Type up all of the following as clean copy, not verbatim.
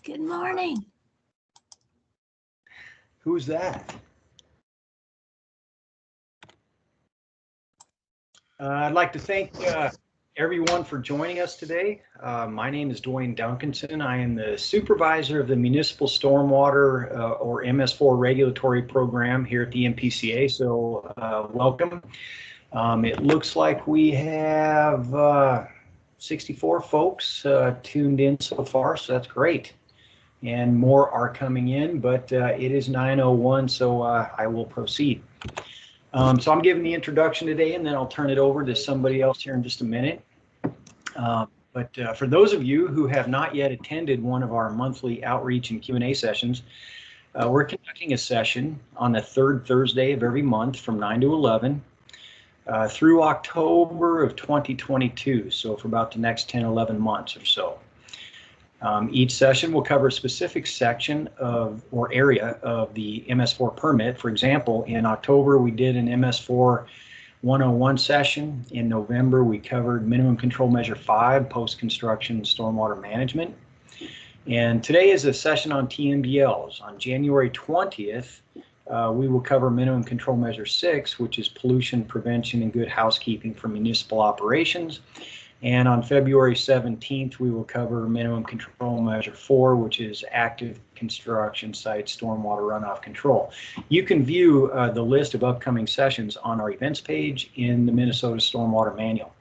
Good morning. Who's that? I'd like to thank everyone for joining us today. My name is Dwayne Duncanson. I am the supervisor of the Municipal Stormwater or MS4 regulatory program here at the MPCA, so welcome. It looks like we have 64 folks tuned in so far, so that's great. And more are coming in, but it is 9:01, so I will proceed. So I'm giving the introduction today, and then I'll turn it over to somebody else here in just a minute. But for those of you who have not yet attended one of our monthly outreach and Q&A sessions, we're conducting a session on the third Thursday of every month from 9 to 11 through October of 2022, so for about the next 10, 11 months or so. Each session will cover a specific section of or area of the MS4 permit. For example, in October, we did an MS4 101 session. In November, we covered Minimum Control Measure 5, post-construction stormwater management. And today is a session on TMDLs. On January 20th, we will cover Minimum Control Measure 6, which is pollution prevention and good housekeeping for municipal operations. And on February 17th, we will cover Minimum Control Measure 4, which is active construction site stormwater runoff control. You can view the list of upcoming sessions on our events page in the Minnesota Stormwater Manual.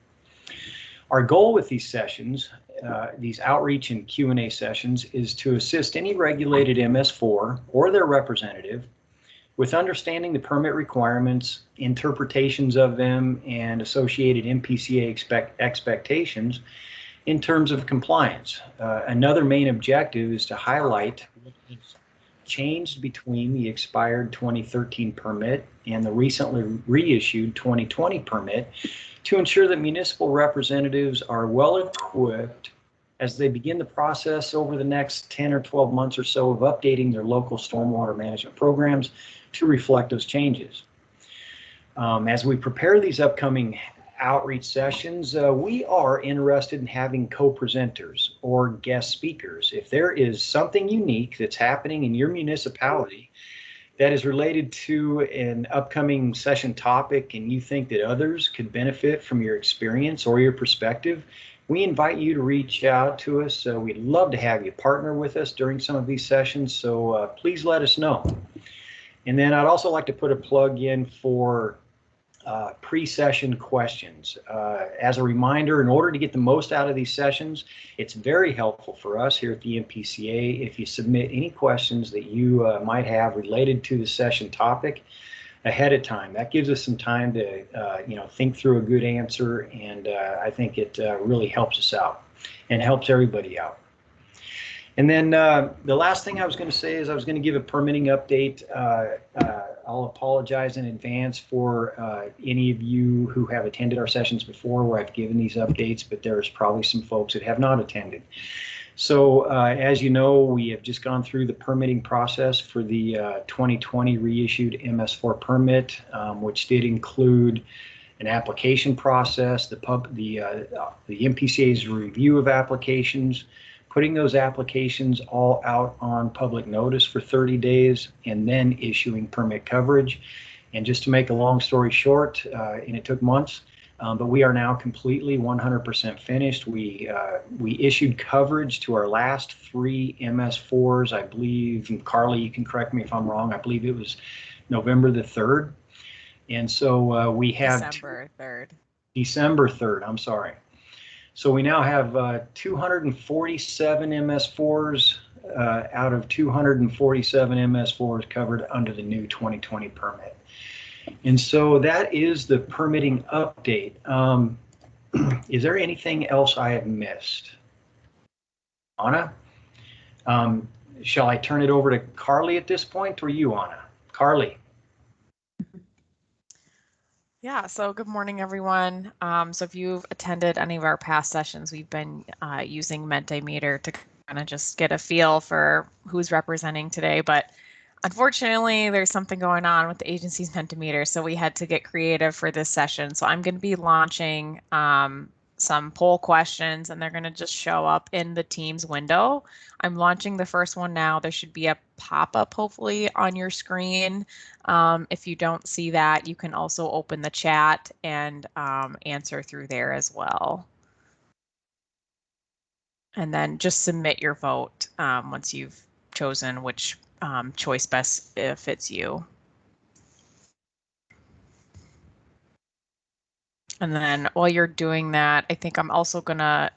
Our goal with these sessions, these outreach and Q&A sessions, is to assist any regulated MS4 or their representative with understanding the permit requirements, interpretations of them, and associated MPCA expectations in terms of compliance. Another main objective is to highlight what has changed between the expired 2013 permit and the recently reissued 2020 permit to ensure that municipal representatives are well equipped as they begin the process over the next 10 or 12 months or so of updating their local stormwater management programs to reflect those changes. As we prepare these upcoming outreach sessions, we are interested in having co-presenters or guest speakers. If there is something unique that's happening in your municipality that is related to an upcoming session topic and you think that others could benefit from your experience or your perspective, we invite you to reach out to us. We'd love to have you partner with us during some of these sessions, so please let us know. And then I'd also like to put a plug in for pre-session questions. As a reminder, in order to get the most out of these sessions, it's very helpful for us here at the MPCA if you submit any questions that you might have related to the session topic ahead of time. That gives us some time to think through a good answer, and I think it really helps us out and helps everybody out. And then the last thing I was going to say is I was going to give a permitting update. I'll apologize in advance for any of you who have attended our sessions before where I've given these updates, but there's probably some folks that have not attended. So as you know, we have just gone through the permitting process for the 2020 reissued MS4 permit, which did include an application process, the MPCA's review of applications, putting those applications all out on public notice for 30 days, and then issuing permit coverage. And just to make a long story short, and it took months, but we are now completely 100% finished. We issued coverage to our last 3 MS4s, I believe, and Carly, you can correct me if I'm wrong, I believe it was November the 3rd. And so we have December 3rd, I'm sorry. So we now have 247 MS4s out of 247 MS4s covered under the new 2020 permit. And so that is the permitting update. Is there anything else I have missed? Anna? Shall I turn it over to Carly at this point, or you, Anna? Carly. Yeah, so good morning, everyone. So if you've attended any of our past sessions, we've been using Mentimeter to kind of just get a feel for who's representing today. But unfortunately, there's something going on with the agency's Mentimeter, so we had to get creative for this session. So I'm going to be launching some poll questions, and they're going to just show up in the Teams window. I'm launching the first one now. There should be a pop-up hopefully on your screen. If you don't see that, you can also open the chat and answer through there as well. And then just submit your vote once you've chosen which choice best fits you. And then while you're doing that, I think I'm also gonna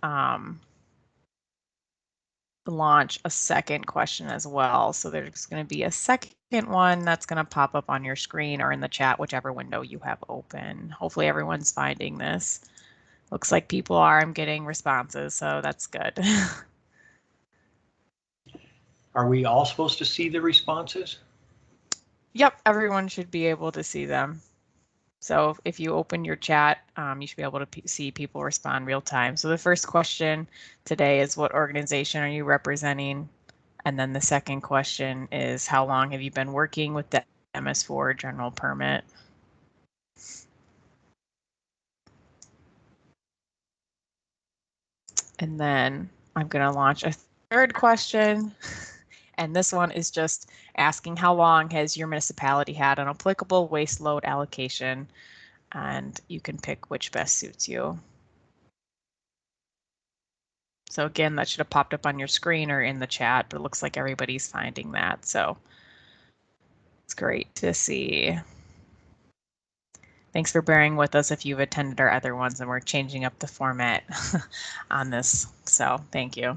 launch a second question as well. So there's gonna be a second one that's gonna pop up on your screen or in the chat, whichever window you have open. Hopefully everyone's finding this. Looks like people are. I'm getting responses, so that's good. Are we all supposed to see the responses? Yep, everyone should be able to see them. So if you open your chat, you should be able to see people respond real time. So the first question today is, what organization are you representing? And then the second question is, how long have you been working with the MS4 general permit? And then I'm going to launch a third question. And this one is just asking, how long has your municipality had an applicable waste load allocation? And you can pick which best suits you. So again, that should have popped up on your screen or in the chat, but it looks like everybody's finding that. So it's great to see. Thanks for bearing with us if you've attended our other ones, and we're changing up the format on this. So thank you.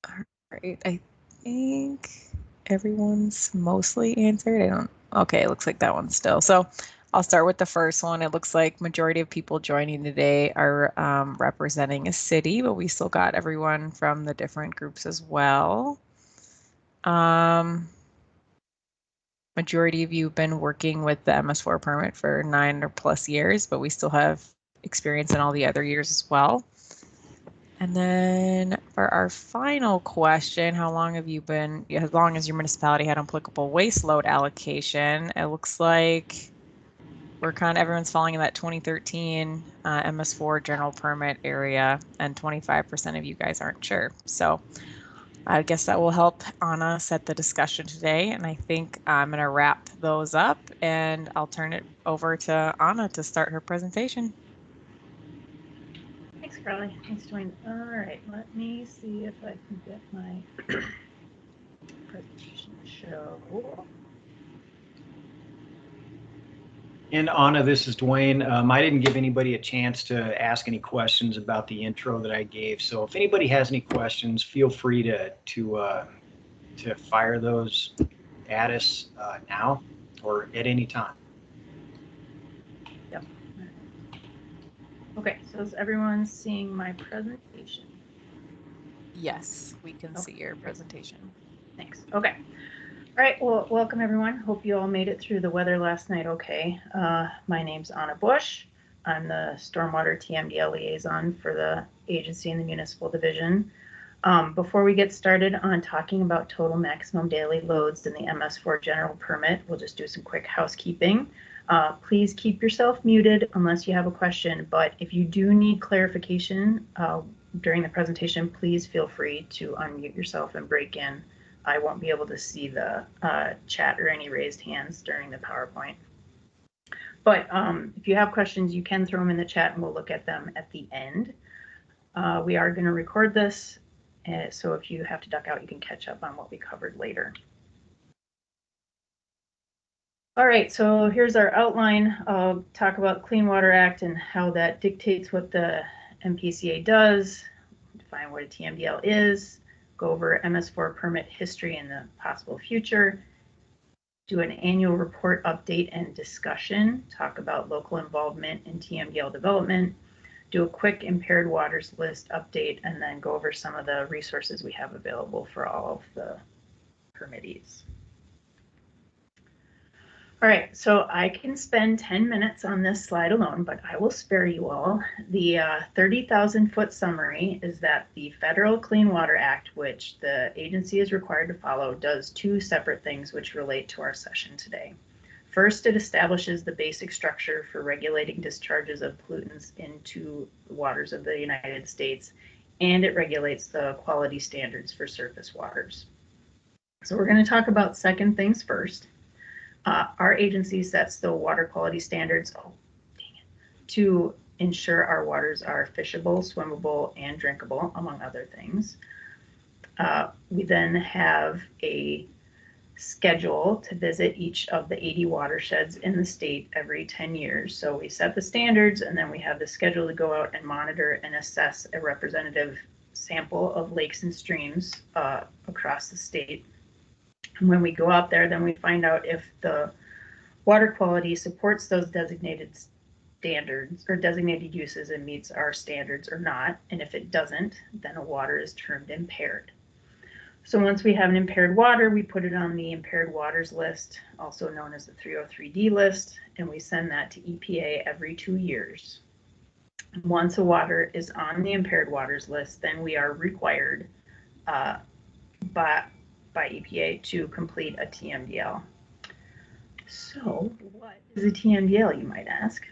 All right, I think everyone's mostly answered. Okay, it looks like that one's still. So I'll start with the first one. It looks like majority of people joining today are representing a city, but we still got everyone from the different groups as well. Majority of you have been working with the MS4 permit for 9 or plus years, but we still have experience in all the other years as well. And then for our final question, how long have you been, as long as your municipality had applicable waste load allocation, it looks like we're everyone's falling in that 2013 MS4 general permit area, and 25% of you guys aren't sure. So I guess that will help Anna set the discussion today. And I think I'm going to wrap those up, and I'll turn it over to Anna to start her presentation. Thanks, Carly. Thanks, Dwayne. All right, let me see if I can get my presentation to show. And Anna, this is Dwayne. I didn't give anybody a chance to ask any questions about the intro that I gave. So if anybody has any questions, feel free to fire those at us now or at any time. Yep. Okay, so is everyone seeing my presentation? Yes, we can see your presentation. Thanks. Okay. All right, well, welcome everyone. Hope you all made it through the weather last night okay. My name's Anna Bush. I'm the Stormwater TMDL liaison for the agency in the municipal division. Before we get started on talking about total maximum daily loads in the MS4 general permit, we'll just do some quick housekeeping. Please keep yourself muted unless you have a question, but if you do need clarification during the presentation, please feel free to unmute yourself and break in. I won't be able to see the chat or any raised hands during the PowerPoint. But if you have questions, you can throw them in the chat and we'll look at them at the end. We are going to record this, so if you have to duck out, you can catch up on what we covered later. All right, so here's our outline. I'll talk about Clean Water Act and how that dictates what the MPCA does, define what a TMDL is, go over MS4 permit history and the possible future, do an annual report update and discussion, talk about local involvement in TMDL development, do a quick impaired waters list update, and then go over some of the resources we have available for all of the permittees. All right, so I can spend 10 minutes on this slide alone, but I will spare you all. The 30,000-foot summary is that the Federal Clean Water Act, which the agency is required to follow, does two separate things which relate to our session today. First, it establishes the basic structure for regulating discharges of pollutants into the waters of the United States, and it regulates the quality standards for surface waters. So we're going to talk about second things first. Our agency sets the water quality standards to ensure our waters are fishable, swimmable, and drinkable, among other things. We then have a schedule to visit each of the 80 watersheds in the state every 10 years. So we set the standards, and then we have the schedule to go out and monitor and assess a representative sample of lakes and streams across the state. And when we go out there, then we find out if the water quality supports those designated standards or designated uses and meets our standards or not. And if it doesn't, then a water is termed impaired. So once we have an impaired water, we put it on the impaired waters list, also known as the 303D list, and we send that to EPA every 2 years. Once a water is on the impaired waters list, then we are required by EPA to complete a TMDL. So what is a TMDL, you might ask?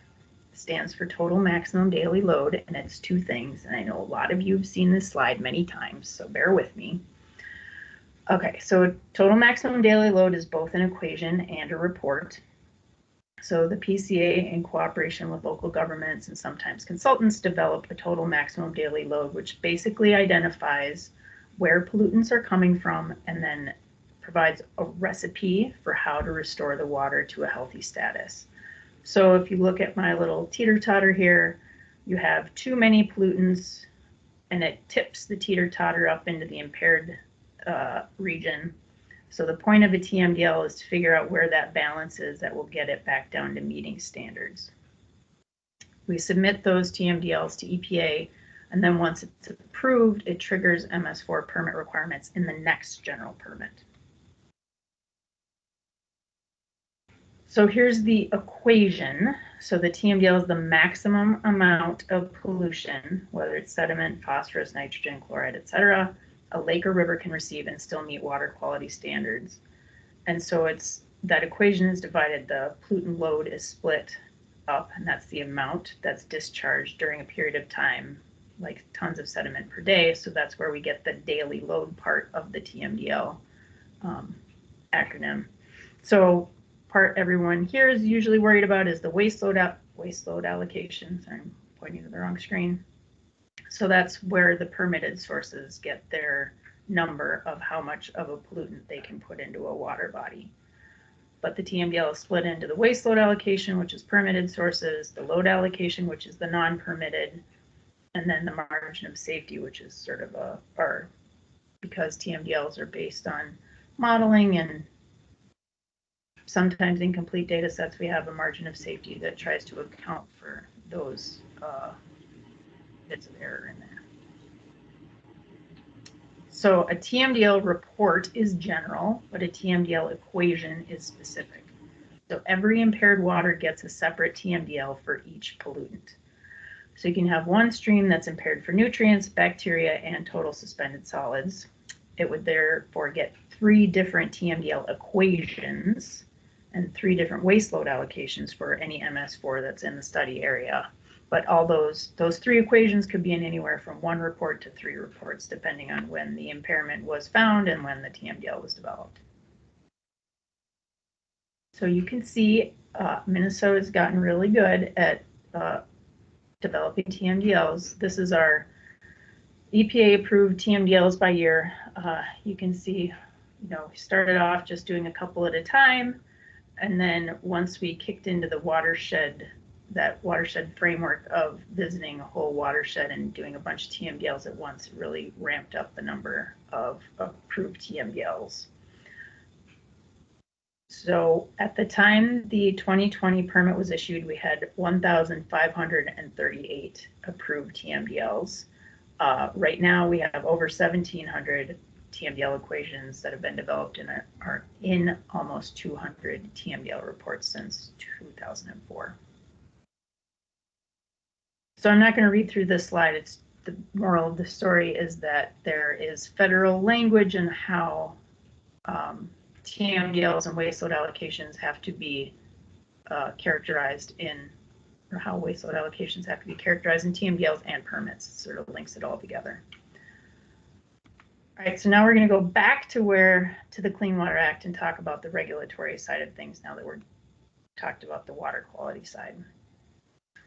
It stands for total maximum daily load, and it's two things. And I know a lot of you have seen this slide many times, so bear with me. Okay, so total maximum daily load is both an equation and a report. So the PCA, in cooperation with local governments and sometimes consultants, develop a total maximum daily load, which basically identifies where pollutants are coming from and then provides a recipe for how to restore the water to a healthy status. So if you look at my little teeter-totter here, you have too many pollutants and it tips the teeter-totter up into the impaired region. So the point of a TMDL is to figure out where that balance is that will get it back down to meeting standards. We submit those TMDLs to EPA, and then once it's approved, it triggers MS4 permit requirements in the next general permit. So here's the equation. So the TMDL is the maximum amount of pollution, whether it's sediment, phosphorus, nitrogen, chloride, etc., a lake or river can receive and still meet water quality standards. And so it's that equation is divided, the pollutant load is split up, and that's the amount that's discharged during a period of time, like tons of sediment per day. So that's where we get the daily load part of the TMDL acronym. So part everyone here is usually worried about is the waste load allocation. Sorry, I'm pointing to the wrong screen. So that's where the permitted sources get their number of how much of a pollutant they can put into a water body. But the TMDL is split into the waste load allocation, which is permitted sources, the load allocation, which is the non-permitted, and then the margin of safety, which is sort of because TMDLs are based on modeling and sometimes incomplete data sets, we have a margin of safety that tries to account for those bits of error in there. So a TMDL report is general, but a TMDL equation is specific. So every impaired water gets a separate TMDL for each pollutant. So you can have one stream that's impaired for nutrients, bacteria, and total suspended solids. It would therefore get 3 different TMDL equations and 3 different waste load allocations for any MS4 that's in the study area. But all those 3 equations could be in anywhere from 1 report to 3 reports, depending on when the impairment was found and when the TMDL was developed. So you can see Minnesota's gotten really good at developing TMDLs. This is our EPA approved TMDLs by year. You can see, we started off just doing a couple at a time. And then once we kicked into the watershed framework of visiting a whole watershed and doing a bunch of TMDLs at once, it really ramped up the number of approved TMDLs. So at the time the 2020 permit was issued, we had 1,538 approved TMDLs. Right now we have over 1,700 TMDL equations that have been developed and are in almost 200 TMDL reports since 2004. So I'm not going to read through this slide. It's the moral of the story is that there is federal language and how TMDLs and waste load allocations have to be characterized in, or how waste load allocations have to be characterized in TMDLs and permits. It sort of links it all together. All right, so now we're going to go back to the Clean Water Act and talk about the regulatory side of things now that we're talked about the water quality side.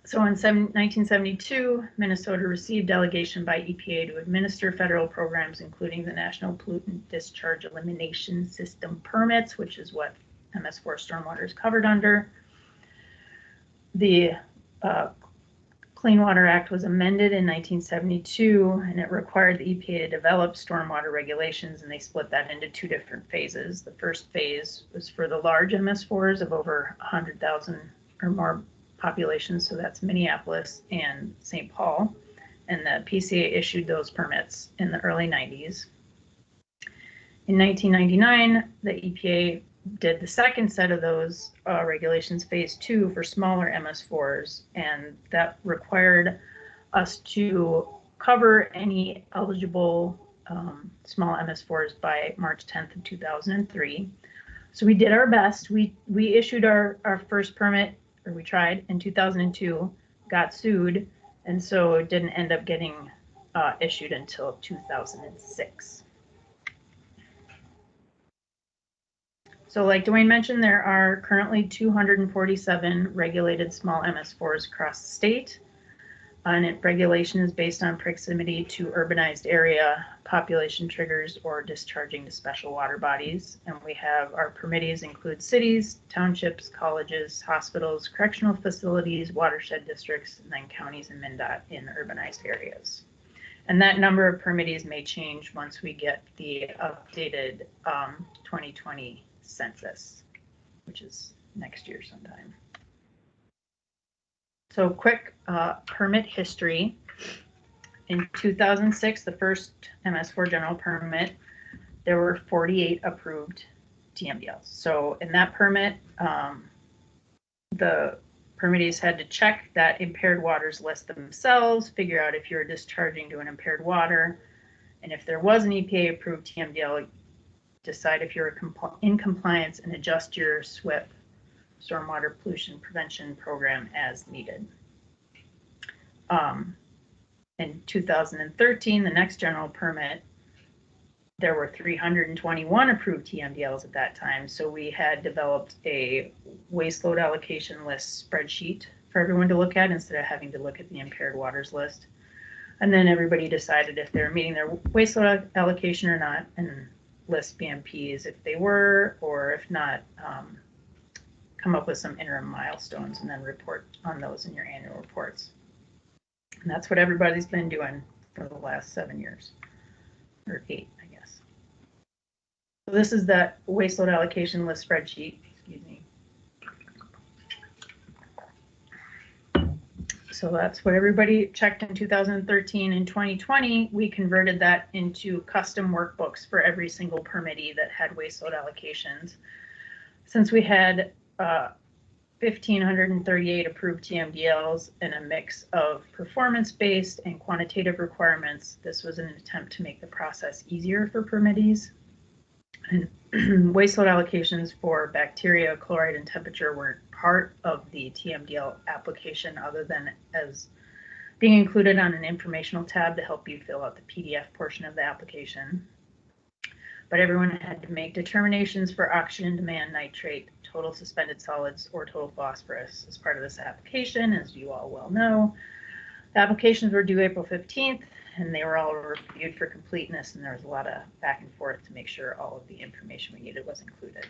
So in 1972, Minnesota received delegation by EPA to administer federal programs, including the National Pollutant Discharge Elimination System permits, which is what MS4 stormwater is covered under. The Clean Water Act was amended in 1972, and it required the EPA to develop stormwater regulations, and they split that into two different phases. The first phase was for the large MS4s of over 100,000 or more populations, so that's Minneapolis and St. Paul, and the PCA issued those permits in the early 90s. In 1999, the EPA did the second set of those regulations, phase 2, for smaller MS4s, and that required us to cover any eligible small MS4s by March 10th of 2003. So we did our best. We issued our first permit, or we tried, in 2002, got sued, and so it didn't end up getting issued until 2006. So like Dwayne mentioned, there are currently 247 regulated small MS4s across the state. And regulation is based on proximity to urbanized area, population triggers, or discharging to special water bodies. And we have our permittees include cities, townships, colleges, hospitals, correctional facilities, watershed districts, and then counties and MnDOT in urbanized areas. And that number of permittees may change once we get the updated 2020 census, which is next year sometime. So quick permit history. In 2006, the first MS4 general permit, there were 48 approved TMDLs. So in that permit, the permittees had to check that impaired waters list themselves, figure out if you're discharging to an impaired water, and if there was an EPA approved TMDL, decide if you're in compliance and adjust your SWIP, stormwater pollution prevention program, as needed. In 2013, the next general permit, there were 321 approved TMDLs at that time. So we had developed a waste load allocation list spreadsheet for everyone to look at instead of having to look at the impaired waters list. And then everybody decided if they're meeting their waste load allocation or not, and list BMPs if they were, or if not, come up with some interim milestones and then report on those in your annual reports. And that's what everybody's been doing for the last 7 years, or 8, I guess. So this is that waste load allocation list spreadsheet, excuse me. So that's what everybody checked in 2013. In 2020, we converted that into custom workbooks for every single permittee that had waste load allocations. Since we had 1,538 approved TMDLs and a mix of performance-based and quantitative requirements, this was an attempt to make the process easier for permittees. And waste load allocations for bacteria, chloride, and temperature weren't part of the TMDL application other than as being included on an informational tab to help you fill out the PDF portion of the application. But everyone had to make determinations for oxygen demand, nitrate, total suspended solids, or total phosphorus as part of this application, as you all well know. The applications were due April 15th, and they were all reviewed for completeness, and there was a lot of back and forth to make sure all of the information we needed was included.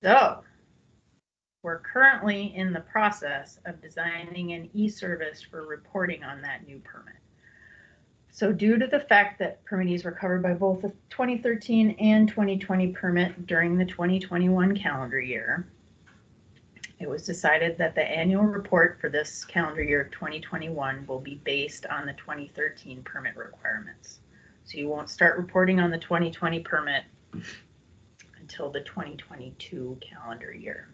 So we're currently in the process of designing an e-service for reporting on that new permit. So due to the fact that permittees were covered by both the 2013 and 2020 permit during the 2021 calendar year, it was decided that the annual report for this calendar year 2021 will be based on the 2013 permit requirements. So you won't start reporting on the 2020 permit until the 2022 calendar year.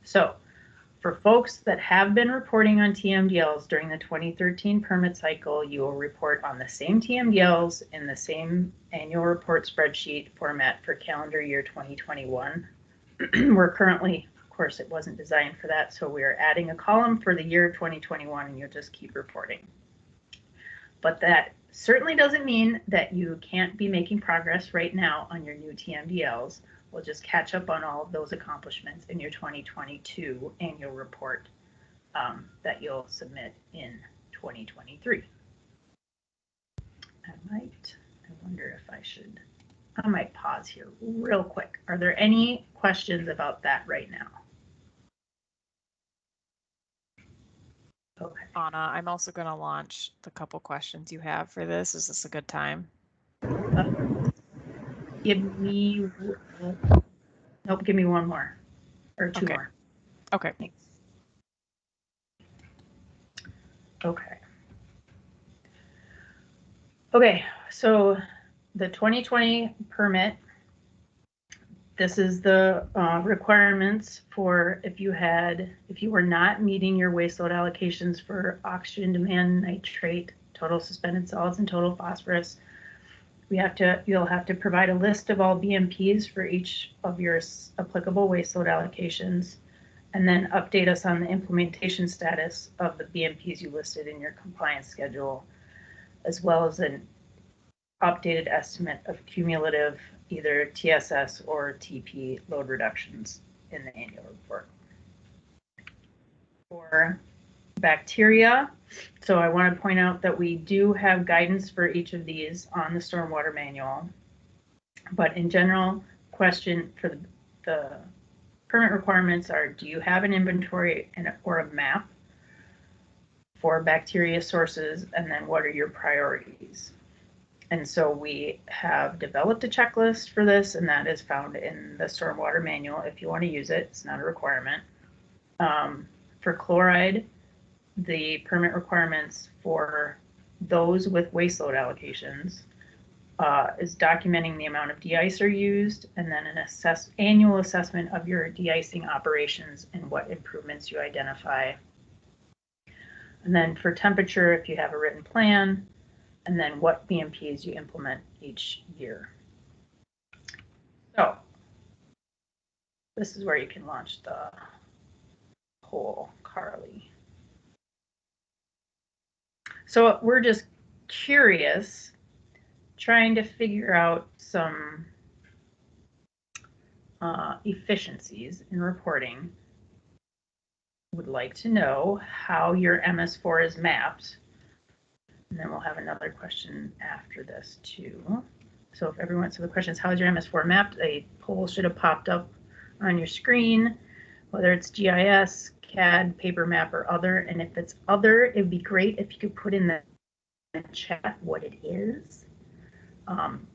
So for folks that have been reporting on TMDLs during the 2013 permit cycle, you will report on the same TMDLs in the same annual report spreadsheet format for calendar year 2021 we're currently, of course, it wasn't designed for that, so we're adding a column for the year 2021, and you'll just keep reporting. But that certainly doesn't mean that you can't be making progress right now on your new TMDLs. We'll just catch up on all of those accomplishments in your 2022 annual report that you'll submit in 2023. I wonder if I might pause here real quick. Are there any questions about that right now? Okay. Anna, I'm also going to launch the couple questions you have for this. Is this a good time? Give me one more or two more. Okay. Thanks. Okay. Okay, so the 2020 permit, this is the requirements for if you were not meeting your waste load allocations for oxygen demand, nitrate, total suspended solids, and total phosphorus. You'll have to provide a list of all BMPs for each of your applicable waste load allocations, and then update us on the implementation status of the BMPs you listed in your compliance schedule, as well as an updated estimate of cumulative either TSS or TP load reductions in the annual report. For bacteria, so I want to point out that we do have guidance for each of these on the stormwater manual, but in general, question for the permit requirements are, do you have an inventory or a map for bacteria sources, and then what are your priorities? And so we have developed a checklist for this, and that is found in the stormwater manual if you want to use it. It's not a requirement. For chloride, the permit requirements for those with waste load allocations is documenting the amount of de-icer used, and then an annual assessment of your de-icing operations and what improvements you identify. And then for temperature, if you have a written plan, and then what BMPs you implement each year. So this is where you can launch the poll, Carly. So we're just curious, trying to figure out some efficiencies in reporting. Would like to know how your MS4 is mapped. And then we'll have another question after this too. So if everyone, so the question is, how is your MS4 mapped? A poll should have popped up on your screen, whether it's GIS, CAD, paper map, or other. And if it's other, it'd be great if you could put in the chat what it is.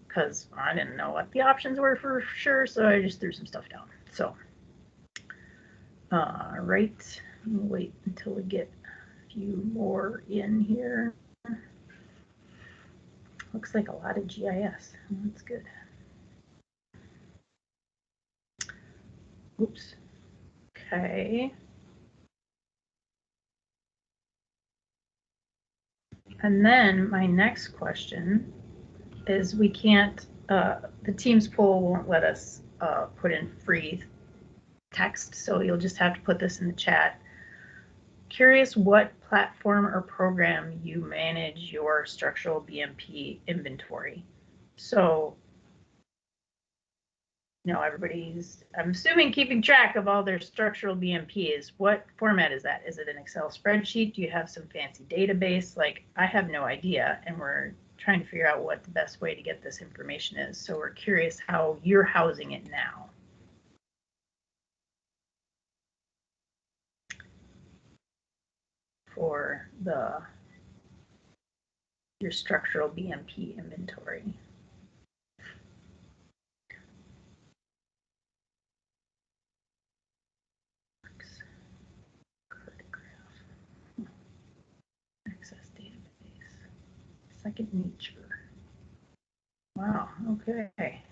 Because I didn't know what the options were for sure, so I just threw some stuff down. So, right, we'll wait until we get a few more in here. Looks like a lot of GIS. That's good. Oops. Okay. And then my next question is, we can't, the Teams poll won't let us put in free text, so you'll just have to put this in the chat. Curious what platform or program you manage your structural BMP inventory. So, you know, everybody's, I'm assuming, keeping track of all their structural BMPs. What format is that? Is it an Excel spreadsheet? Do you have some fancy database? Like, I have no idea, and we're trying to figure out what the best way to get this information is. So we're curious how you're housing it now. For your structural BMP inventory. Access database. Second nature. Wow, okay.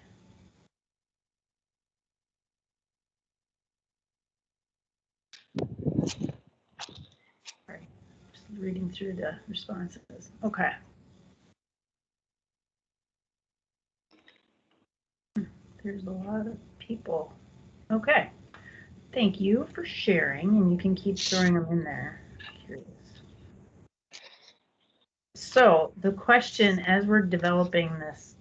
Sorry, just reading through the responses. Okay. There's a lot of people Okay. Thank you for sharing, and you can keep throwing them in there. Curious. So the question, as we're developing this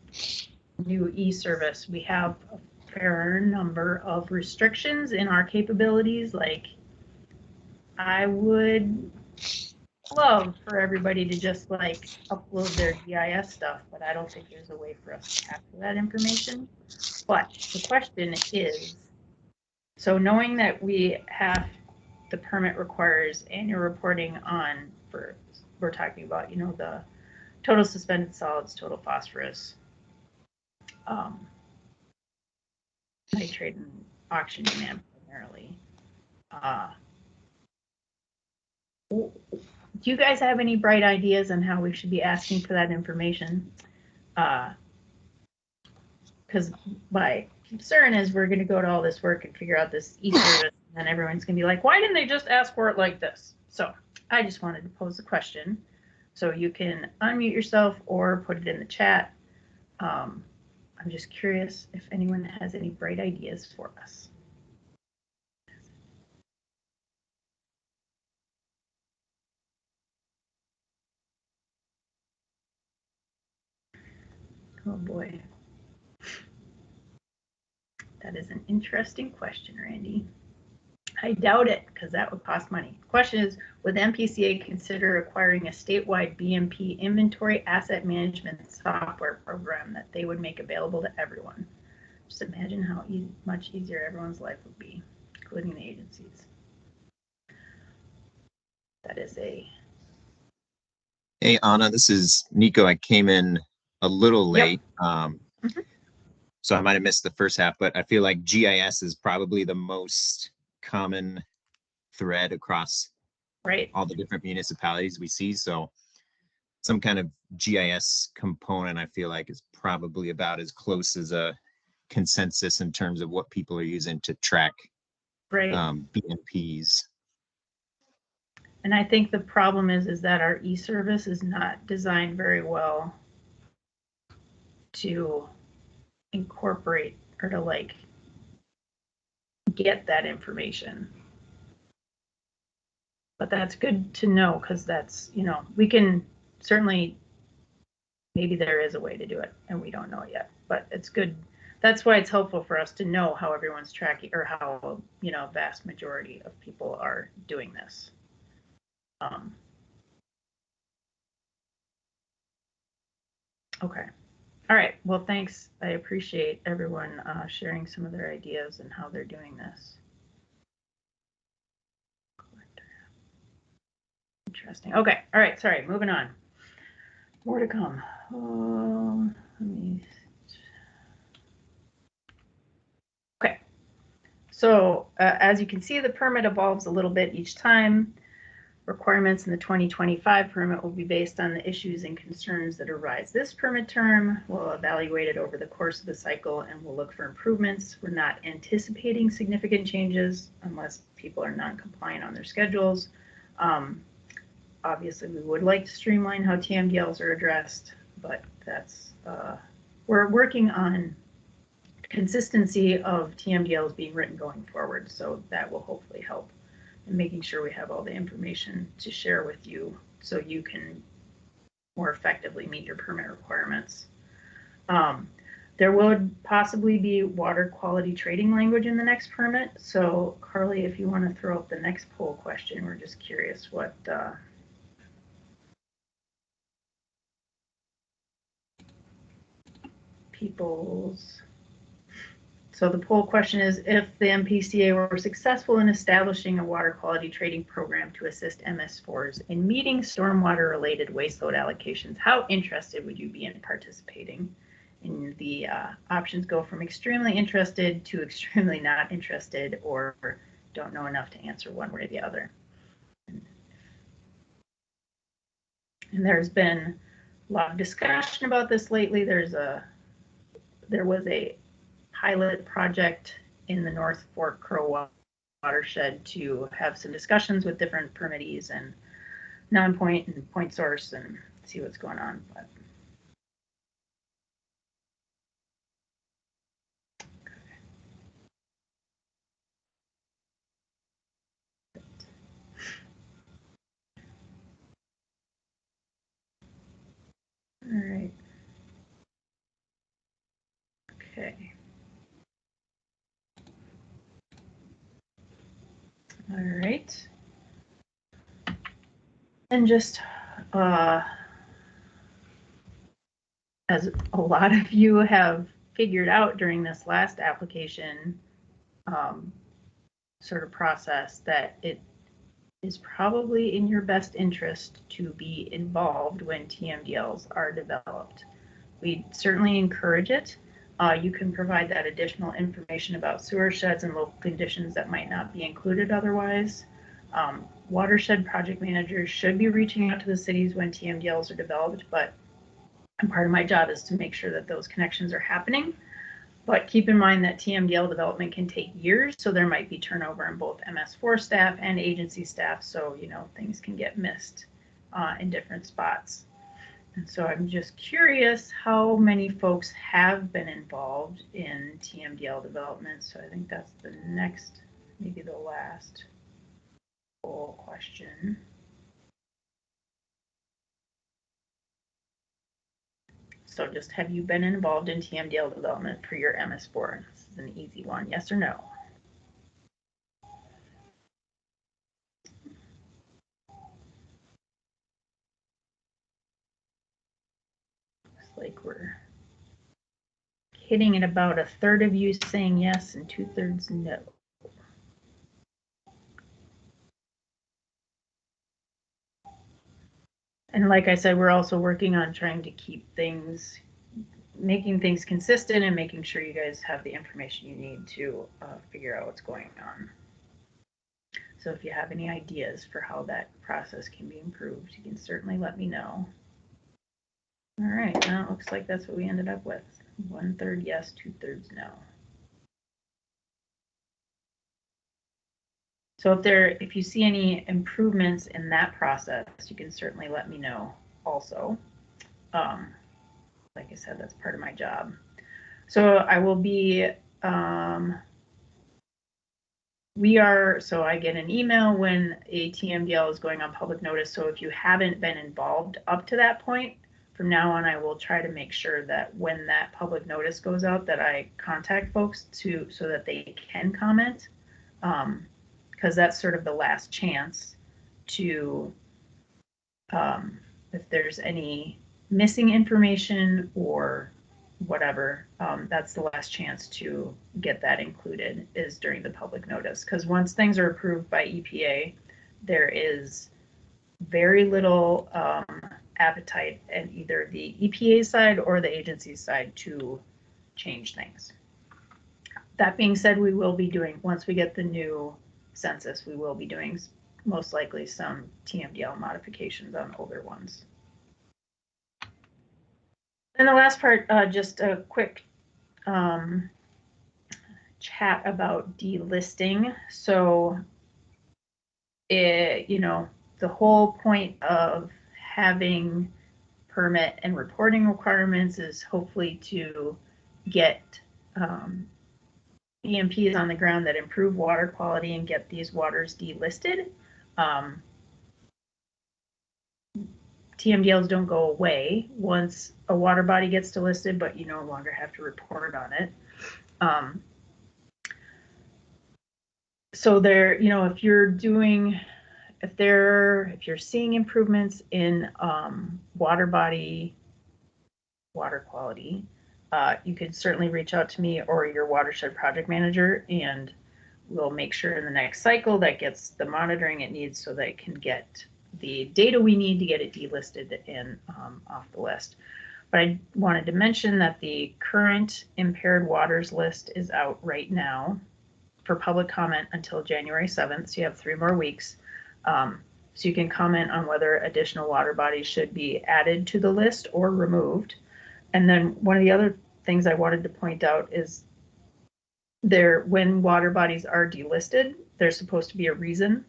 new e-service, we have a fair number of restrictions in our capabilities. Like, I would love for everybody to just like upload their GIS stuff, but I don't think there's a way for us to capture that information. But the question is, so knowing that we have, the permit requires annual reporting on, for, we're talking about, you know, the total suspended solids, total phosphorus, nitrate and oxygen demand primarily. Do you guys have any bright ideas on how we should be asking for that information? Because my concern is we're going to go to all this work and figure out this e-service, and then everyone's going to be like, why didn't they just ask for it like this? So I just wanted to pose the question. So you can unmute yourself or put it in the chat. I'm just curious if anyone has any bright ideas for us. Oh boy. That is an interesting question, Randy. I doubt it, because that would cost money. The question is, would the MPCA consider acquiring a statewide BMP inventory asset management software program that they would make available to everyone? Just imagine how much easier everyone's life would be, including the agencies. That is a... Hey, Anna, this is Nico. I came in a little late, so I might have missed the first half, but I feel like GIS is probably the most common thread across all the different municipalities we see. So some kind of GIS component, I feel like, is probably about as close as a consensus in terms of what people are using to track BMPs. And I think the problem is that our e-service is not designed very well to incorporate or to like get that information. But that's good to know, because that's, you know, we can certainly, maybe there is a way to do it and we don't know it yet, but it's good. That's why it's helpful for us to know how everyone's tracking, or how, you know, vast majority of people are doing this. Okay. All right. Well, thanks. I appreciate everyone sharing some of their ideas and how they're doing this. Interesting. Okay. All right. Sorry. Moving on. More to come. Okay. So as you can see, the permit evolves a little bit each time. Requirements in the 2025 permit will be based on the issues and concerns that arise this permit term. We'll evaluate it over the course of the cycle and we'll look for improvements. We're not anticipating significant changes unless people are non-compliant on their schedules. Obviously, we would like to streamline how TMDLs are addressed, but that's, we're working on consistency of TMDLs being written going forward, so that will hopefully help in making sure we have all the information to share with you so you can more effectively meet your permit requirements. There would possibly be water quality trading language in the next permit. So Carly, if you want to throw up the next poll question, we're just curious what people's... So the poll question is, if the MPCA were successful in establishing a water quality trading program to assist MS4s in meeting stormwater related waste load allocations, how interested would you be in participating? And the options go from extremely interested to extremely not interested, or don't know enough to answer one way or the other. And there's been a lot of discussion about this lately. There was a pilot project in the North Fork Crow watershed to have some discussions with different permittees and non-point and point source and see what's going on. But Okay. All right. And just as a lot of you have figured out during this last application sort of process, that it is probably in your best interest to be involved when TMDLs are developed. We certainly encourage it. You can provide that additional information about sewer sheds and local conditions that might not be included otherwise. Watershed project managers should be reaching out to the cities when TMDLs are developed, but part of my job is to make sure that those connections are happening. But keep in mind that TMDL development can take years, so there might be turnover in both MS4 staff and agency staff, so things can get missed in different spots. And so I'm just curious how many folks have been involved in TMDL development. So I think that's the next, maybe the last poll question. So just, have you been involved in TMDL development for your MS4? This is an easy one, yes or no? Looks like we're hitting at about a third of you saying yes and 2/3 no. And like I said, we're also working on trying to keep things, making things consistent and making sure you guys have the information you need to figure out what's going on. So if you have any ideas for how that process can be improved, you can certainly let me know. All right, now it looks like that's what we ended up with. 1/3 yes, 2/3 no. So if you see any improvements in that process, you can certainly let me know also. Like I said, that's part of my job. So I will be, so I get an email when a TMDL is going on public notice. So if you haven't been involved up to that point, from now on, I will try to make sure that when that public notice goes out, that I contact folks so that they can comment. Because that's sort of the last chance to, if there's any missing information or whatever, that's the last chance to get that included, is during the public notice. Because once things are approved by EPA, there is very little appetite at either the EPA side or the agency side to change things. That being said, we will be doing, once we get the new census, we will be doing most likely some TMDL modifications on older ones. And the last part, just a quick chat about delisting. So, the whole point of having permit and reporting requirements is hopefully to get BMPs on the ground that improve water quality and get these waters delisted. TMDLs don't go away once a water body gets delisted, but you no longer have to report on it. So there, if you're seeing improvements in water body water quality, you could certainly reach out to me or your watershed project manager, and we'll make sure in the next cycle that gets the monitoring it needs so that it can get the data we need to get it delisted and off the list. But I wanted to mention that the current impaired waters list is out right now for public comment until January 7th. So you have 3 more weeks. So you can comment on whether additional water bodies should be added to the list or removed. And then one of the other things I wanted to point out is when water bodies are delisted, there's supposed to be a reason.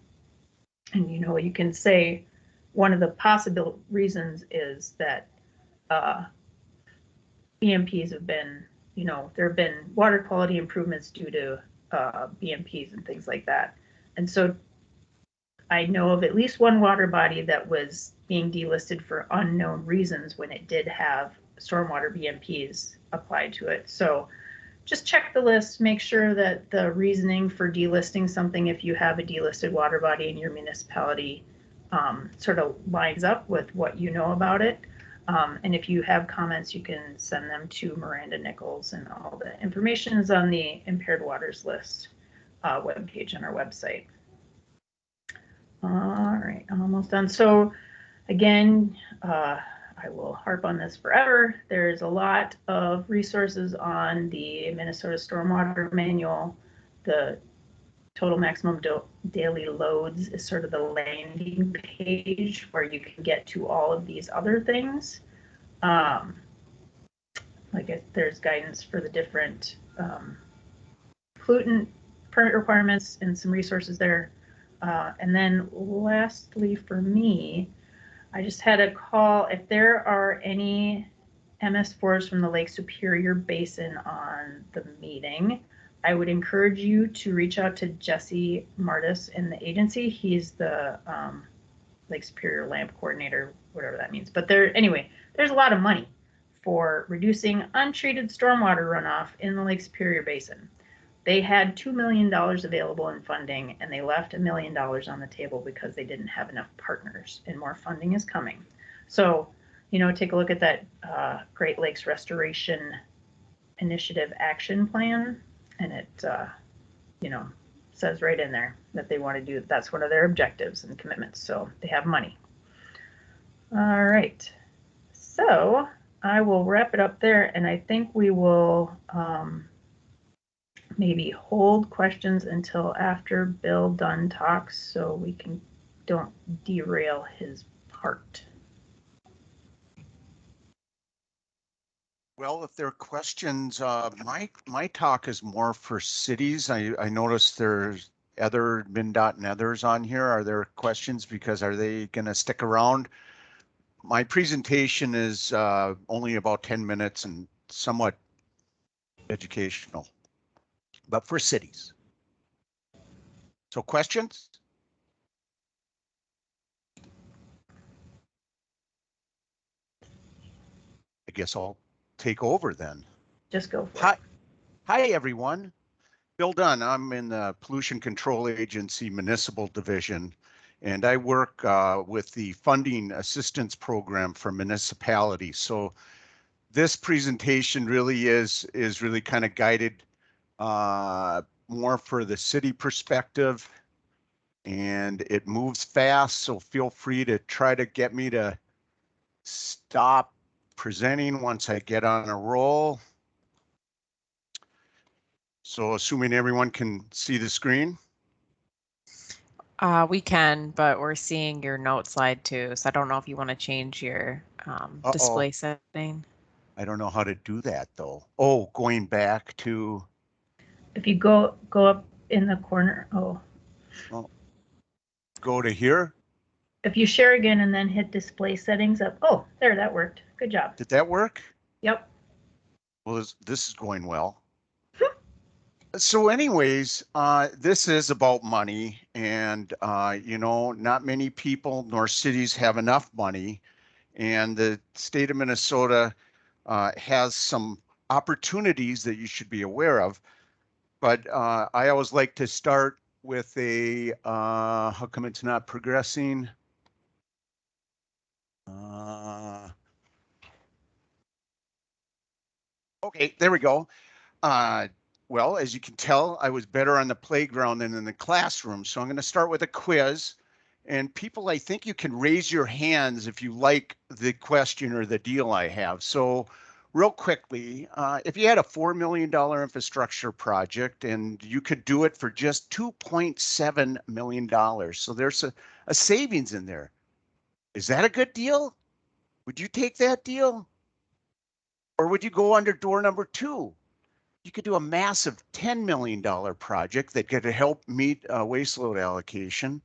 And you can say one of the possible reasons is that BMPs have been, there have been water quality improvements due to BMPs and things like that. And so I know of at least one water body that was being delisted for unknown reasons when it did have stormwater BMPs applied to it. So just check the list, make sure that the reasoning for delisting something, if you have a delisted water body in your municipality, sort of lines up with what you know about it. And if you have comments, you can send them to Miranda Nichols, and all the information is on the Impaired Waters List webpage on our website. All right, I'm almost done. So again, I will harp on this forever. There's a lot of resources on the Minnesota Stormwater Manual. The total maximum daily loads is sort of the landing page where you can get to all of these other things. There's guidance for the different pollutant permit requirements and some resources there. And then lastly for me, I just had a call. If there are any MS4s from the Lake Superior Basin on the meeting, I would encourage you to reach out to Jesse Martis in the agency. He's the Lake Superior LAMP coordinator, whatever that means. But there's a lot of money for reducing untreated stormwater runoff in the Lake Superior Basin. They had $2 million available in funding, and they left $1 million on the table because they didn't have enough partners, and more funding is coming. So, take a look at that Great Lakes Restoration Initiative Action Plan, and it, says right in there that they want to do, that's one of their objectives and commitments. So they have money. All right. So I will wrap it up there, and I think we will maybe hold questions until after Bill Dunn talks, so we don't derail his part. Well, if there are questions, my talk is more for cities. I noticed there's other MnDOT and others on here. Are there questions? Because are they going to stick around? My presentation is only about 10 minutes and somewhat educational, but for cities. So questions? I guess I'll take over then. Just go for it. Hi, everyone. Bill Dunn. I'm in the Pollution Control Agency Municipal Division, and I work with the Funding Assistance Program for municipalities. So this presentation really is really kind of guided more for the city perspective, and it moves fast. So feel free to try to get me to stop presenting once I get on a roll. So assuming everyone can see the screen. We can, but we're seeing your note slide too. So I don't know if you want to change your display setting. I don't know how to do that though. Oh, going back to. If you go up in the corner, Go to here. If you share again and then hit display settings up. Oh, there, that worked. Good job. Did that work? Yep. Well, this is going well. So anyways, this is about money, and not many people nor cities have enough money, and the state of Minnesota has some opportunities that you should be aware of. But I always like to start with a how come it's not progressing? Okay, there we go. Well, as you can tell, I was better on the playground than in the classroom. So I'm going to start with a quiz. And people, I think you can raise your hands if you like the question or the deal I have. So real quickly, if you had a $4 million infrastructure project and you could do it for just $2.7 million. So there's a savings in there. Is that a good deal? Would you take that deal? Or would you go under door number 2? You could do a massive $10 million project that could help meet waste load allocation,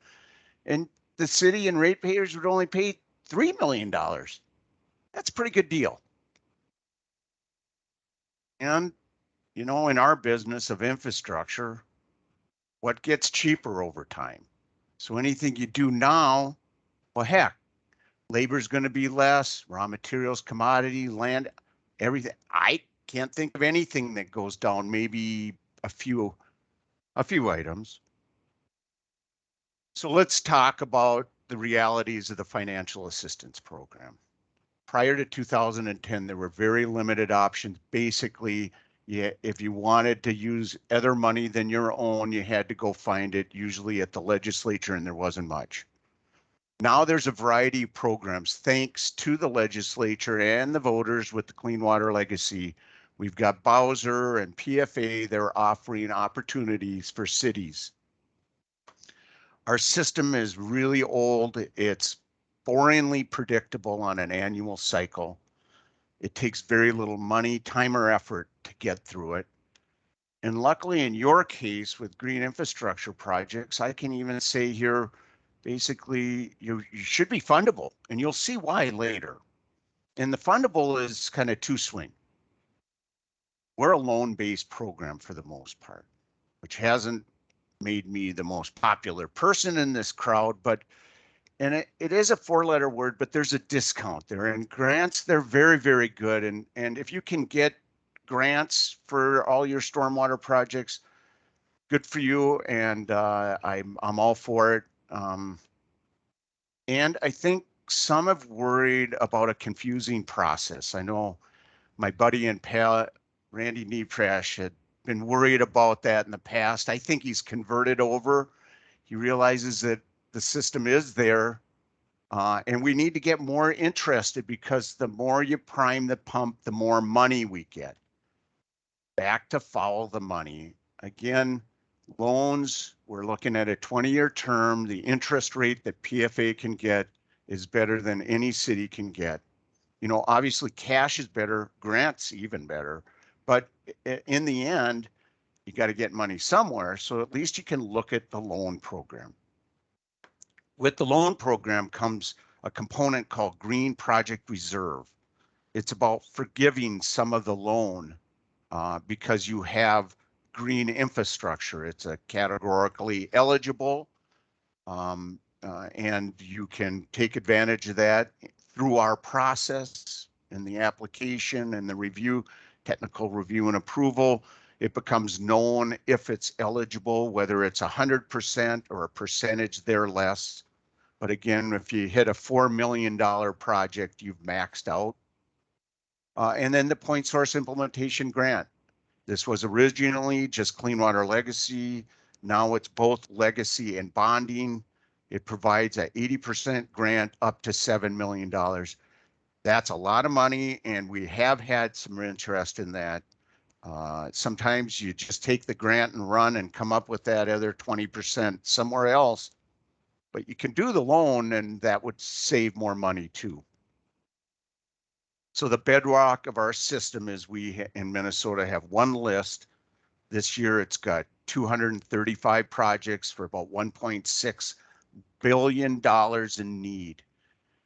and the city and ratepayers would only pay $3 million. That's a pretty good deal. And, in our business of infrastructure, what gets cheaper over time? So anything you do now, well, heck, labor is going to be less, raw materials, commodity, land, everything. Can't think of anything that goes down, maybe a few items. So let's talk about the realities of the financial assistance program. Prior to 2010, there were very limited options. Basically, if you wanted to use other money than your own, you had to go find it, usually at the legislature, and there wasn't much. Now there's a variety of programs, thanks to the legislature and the voters with the Clean Water Legacy. We've got Bowser and PFA, they're offering opportunities for cities. Our system is really old. It's boringly predictable on an annual cycle. It takes very little money, time, or effort to get through it. And luckily in your case with green infrastructure projects, I can even say here, basically you should be fundable, and you'll see why later. And the fundable is kind of two swing. We're a loan-based program for the most part, which hasn't made me the most popular person in this crowd, but and it is a four-letter word, but there's a discount there. And grants, they're very, very good. And if you can get grants for all your stormwater projects, good for you. And I'm all for it. And I think some have worried about a confusing process. I know my buddy and pal, Randy Neeprash, had been worried about that in the past. I think he's converted over. He realizes that the system is there. And we need to get more interested, because the more you prime the pump, the more money we get. Back to follow the money. Again, loans, we're looking at a 20-year term. The interest rate that PFA can get is better than any city can get. You know, obviously cash is better, grants even better, but in the end, you got to get money somewhere. So at least you can look at the loan program. With the loan program comes a component called Green Project Reserve. It's about forgiving some of the loan because you have green infrastructure. It's a categorically eligible, and you can take advantage of that through our process in the application and the review, technical review and approval. It becomes known if it's eligible, whether it's 100% or a percentage there less. But again, if you hit a $4 million project, you've maxed out. And then the point source implementation grant. This was originally just Clean Water Legacy. Now it's both legacy and bonding. It provides an 80% grant up to $7 million. That's a lot of money, and we have had some interest in that. Sometimes you just take the grant and run and come up with that other 20% somewhere else. But you can do the loan, and that would save more money too. So the bedrock of our system is we in Minnesota have one list. This year it's got 235 projects for about $1.6 billion in need.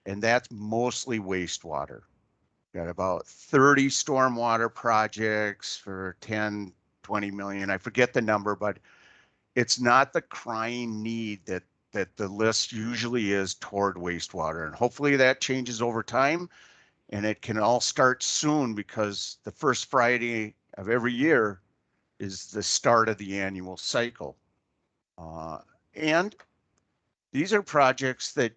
And that's mostly wastewater. Got about 30 stormwater projects for 10, 20 million. I forget the number, but it's not the crying need that the list usually is toward wastewater. And hopefully that changes over time, and it can all start soon, because the first Friday of every year is the start of the annual cycle. And these are projects that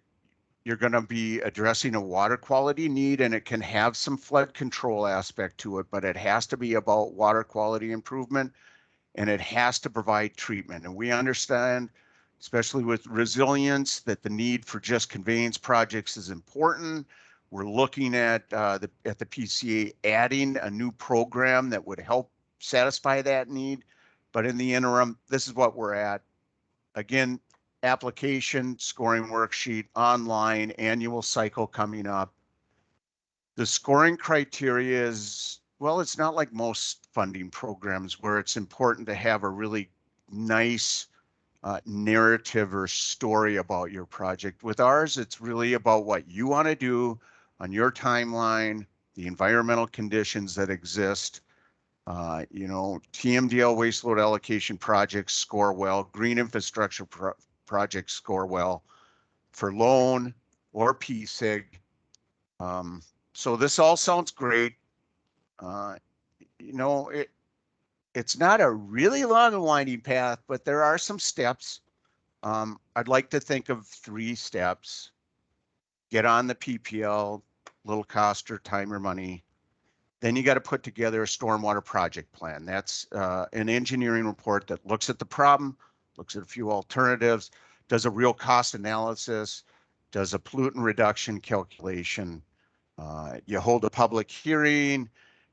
you're going to be addressing a water quality need, and it can have some flood control aspect to it, but it has to be about water quality improvement, and it has to provide treatment. And we understand, especially with resilience, that the need for just conveyance projects is important. We're looking at the PCA adding a new program that would help satisfy that need. But in the interim, this is what we're at. Again, application, scoring worksheet, online, annual cycle coming up. The scoring criteria is, well, it's not like most funding programs where it's important to have a really nice narrative or story about your project. With ours, it's really about what you want to do on your timeline, the environmental conditions that exist. You know, TMDL waste load allocation projects score well, green infrastructure projects score well for loan or PSIG. So this all sounds great. it's not a really long and winding path, but there are some steps. I'd like to think of 3 steps. Get on the PPL, little cost or time or money. Then you got to put together a stormwater project plan. That's an engineering report that looks at the problem, looks at a few alternatives, does a real cost analysis, does a pollutant reduction calculation. You hold a public hearing,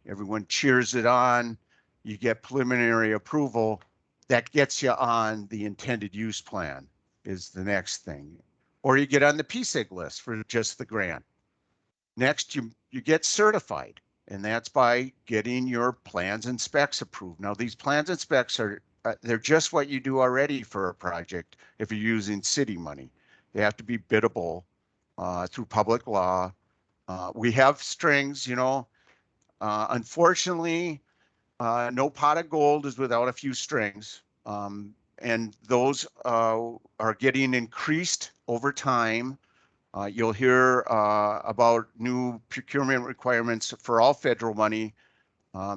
everyone cheers it on, you get preliminary approval. That gets you on the intended use plan is the next thing. Or you get on the PSIG list for just the grant. Next, you get certified. And that's by getting your plans and specs approved. Now, these plans and specs are, they're just what you do already for a project if you're using city money. They have to be biddable through public law. We have strings, unfortunately, no pot of gold is without a few strings. And those are getting increased over time. You'll hear about new procurement requirements for all federal money.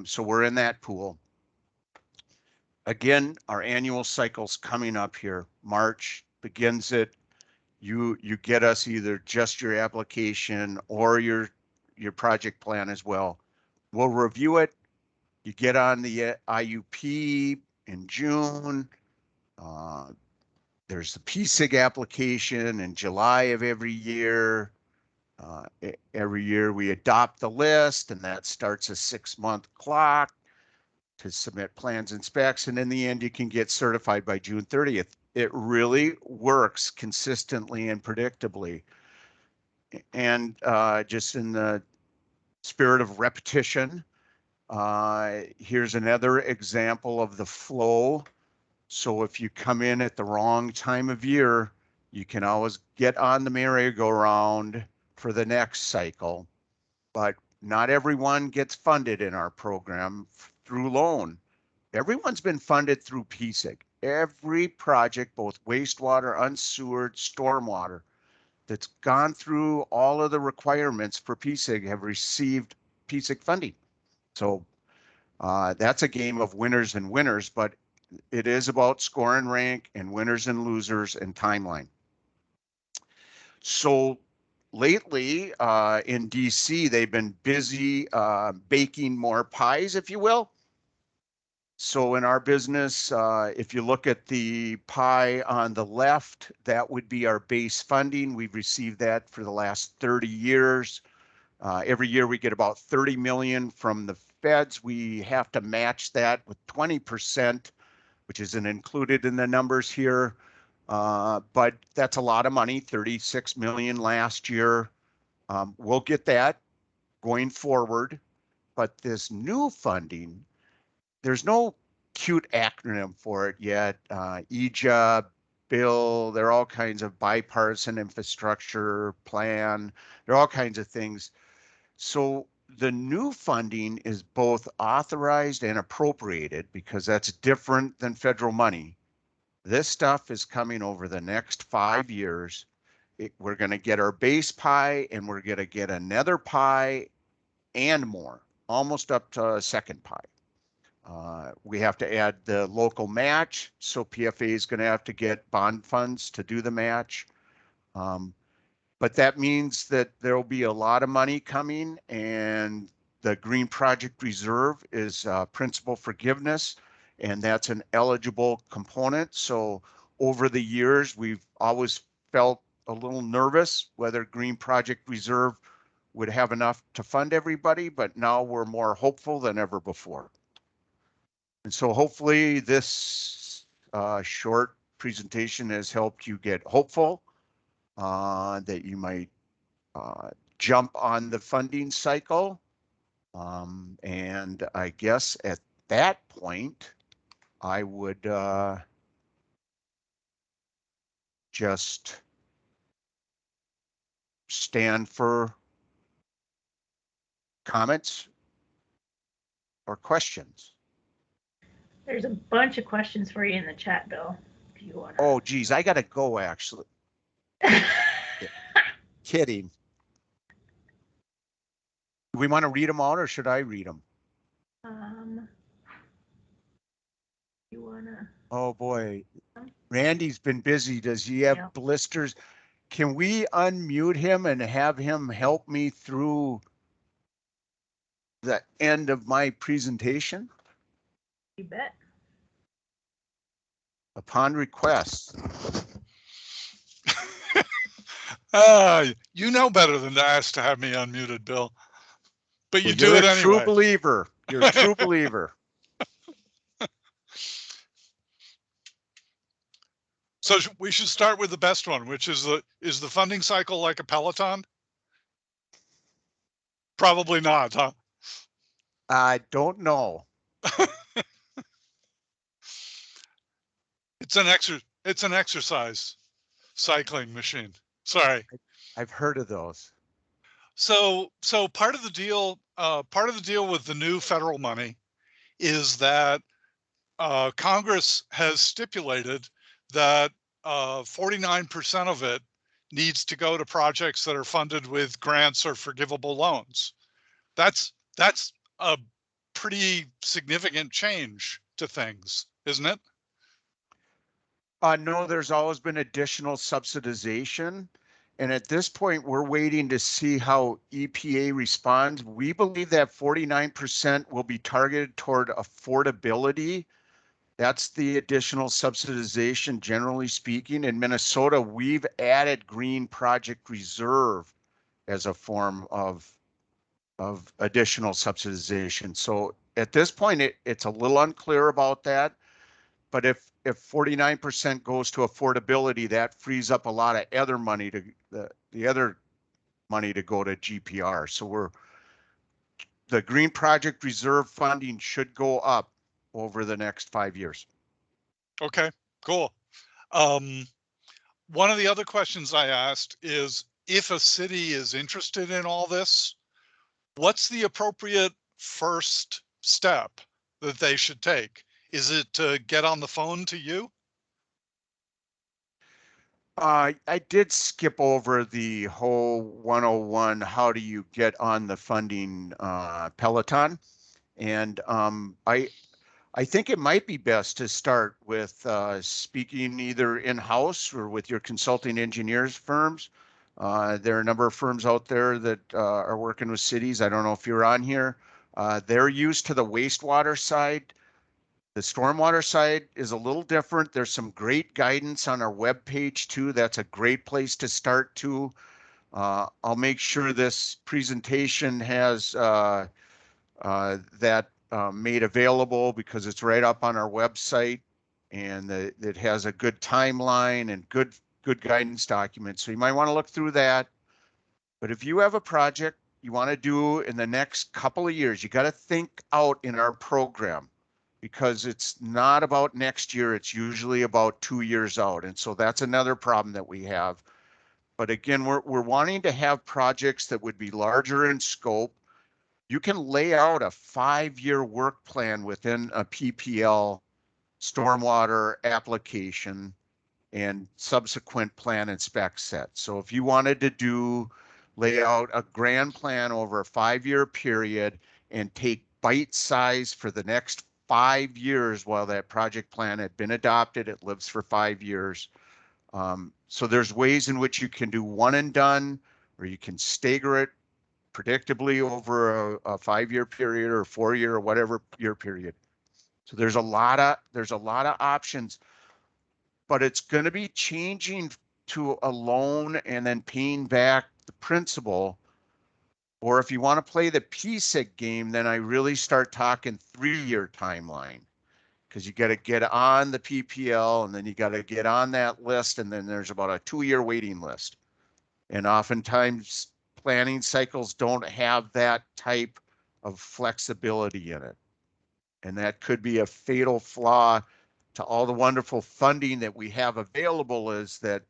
So we're in that pool. Again, our annual cycle's coming up here. March begins it. You get us either just your application or your project plan as well. We'll review it. You get on the IUP in June. There's the PSIG application in July of every year. Every year we adopt the list, and that starts a 6-month clock to submit plans and specs. And in the end, you can get certified by June 30th. It really works consistently and predictably. And just in the spirit of repetition, here's another example of the flow. So if you come in at the wrong time of year, you can always get on the merry-go-round for the next cycle. But not everyone gets funded in our program through loan. Everyone's been funded through PSIG. Every project, both wastewater, unsewered, stormwater, that's gone through all of the requirements for PSIG have received PSIG funding. So that's a game of winners and winners, but it is about score and rank and winners and losers and timeline. So lately in DC, they've been busy baking more pies, if you will. So in our business, if you look at the pie on the left, that would be our base funding. We've received that for the last 30 years. Every year we get about 30 million from the feds. We have to match that with 20%, which isn't included in the numbers here. But that's a lot of money, 36 million last year. We'll get that going forward. But this new funding, there's no cute acronym for it yet. EJA, bill, there are all kinds of bipartisan infrastructure plan. There are all kinds of things. So the new funding is both authorized and appropriated because that's different than federal money. This stuff is coming over the next 5 years. We're going to get our base pie and we're going to get another pie and more, almost up to a second pie. We have to add the local match. So PFA is going to have to get bond funds to do the match. But that means that there will be a lot of money coming, and the Green Project Reserve is principal forgiveness, and that's an eligible component. So over the years, we've always felt a little nervous whether Green Project Reserve would have enough to fund everybody, but now we're more hopeful than ever before. And so hopefully this short presentation has helped you get hopeful that you might jump on the funding cycle. And I guess at that point, I would just stand for comments or questions. There's a bunch of questions for you in the chat, Bill. If you want. Oh, geez, I gotta go actually. Kidding. Do we want to read them out or should I read them? Oh boy, Randy's been busy. Does he have Yeah. blisters? Can we unmute him and have him help me through the end of my presentation? You bet. Upon request. You know better than to ask to have me unmuted, Bill. But you Well, do you're it a true anyway. believer. You're a true believer. So we should start with the best one, which is the funding cycle like a Peloton? Probably not, huh? I don't know. It's an exercise cycling machine. Sorry. I've heard of those. So part of the deal with the new federal money is that Congress has stipulated that 49% of it needs to go to projects that are funded with grants or forgivable loans. That's a pretty significant change to things, isn't it? No, there's always been additional subsidization. And at this point, we're waiting to see how EPA responds. We believe that 49% will be targeted toward affordability. That's the additional subsidization, generally speaking. In Minnesota, we've added Green Project Reserve as a form of additional subsidization. So at this point, it's a little unclear about that. But if 49% goes to affordability, that frees up a lot of other money to the other money to go to GPR. So the Green Project Reserve funding should go up over the next 5 years. Okay, cool. One of the other questions I asked is if a city is interested in all this, what's the appropriate first step that they should take? Is it to get on the phone to you? I did skip over the whole 101, how do you get on the funding Peloton? And I think it might be best to start with speaking either in-house or with your consulting engineers firms. There are a number of firms out there that are working with cities. I don't know if you're on here. They're used to the wastewater side. The stormwater side is a little different. There's some great guidance on our webpage too. That's a great place to start too. I'll make sure this presentation has that made available because it's right up on our website, and it has a good timeline and good guidance documents. So you might want to look through that. But if you have a project you want to do in the next couple of years, you got to think out in our program, because it's not about next year. It's usually about 2 years out. And so that's another problem that we have. But again, we're wanting to have projects that would be larger in scope. You can lay out a 5-year work plan within a PPL stormwater application and subsequent plan and spec set. So if you wanted to lay out a grand plan over a 5-year period and take bite size for the next 5 years while that project plan had been adopted, it lives for 5 years. So there's ways in which you can do one and done, or you can stagger it predictably over a 5-year period or 4-year or whatever year period. So there's a lot of options, but it's going to be changing to a loan and then paying back the principal. Or if you want to play the PSIG game, then I really start talking 3-year timeline, because you got to get on the PPL and then you got to get on that list. And then there's about a 2-year waiting list. And oftentimes planning cycles don't have that type of flexibility in it. And that could be a fatal flaw to all the wonderful funding that we have available, is that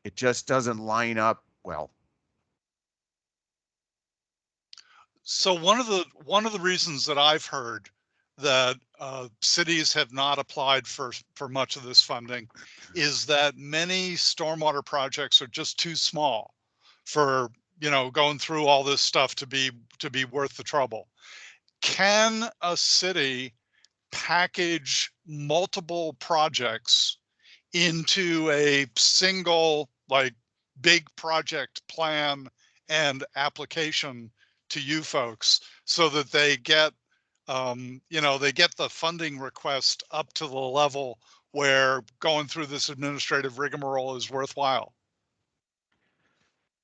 it just doesn't line up well. So one of the reasons that I've heard that cities have not applied for much of this funding is that many stormwater projects are just too small for, going through all this stuff to be worth the trouble. Can a city package multiple projects into a single, like, big project plan and application to you folks, so that they get, they get the funding request up to the level where going through this administrative rigmarole is worthwhile.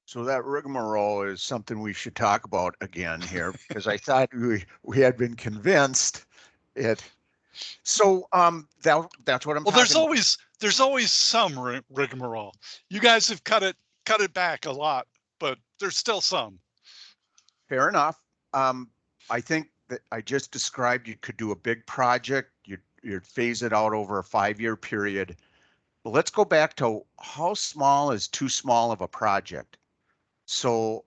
So that rigmarole is something we should talk about again here, because I thought we had been convinced it. So that's what I'm Well, talking. there's always some rigmarole. You guys have cut it back a lot, but there's still some. Fair enough. I think that I just described, you could do a big project, you'd phase it out over a 5-year period. But let's go back to how small is too small of a project. So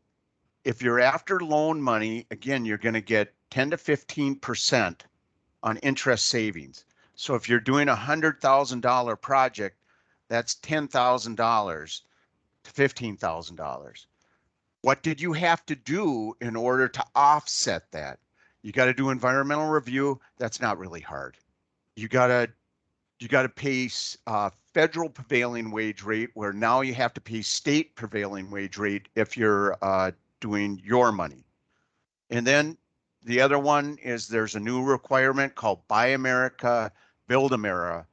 if you're after loan money, again, you're going to get 10 to 15% on interest savings. So if you're doing $100,000 project, that's $10,000 to $15,000. What did you have to do in order to offset that? You got to do environmental review. That's not really hard. You got to pay federal prevailing wage rate, where now you have to pay state prevailing wage rate if you're doing your money. And then the other one is there's a new requirement called Buy America, Build America,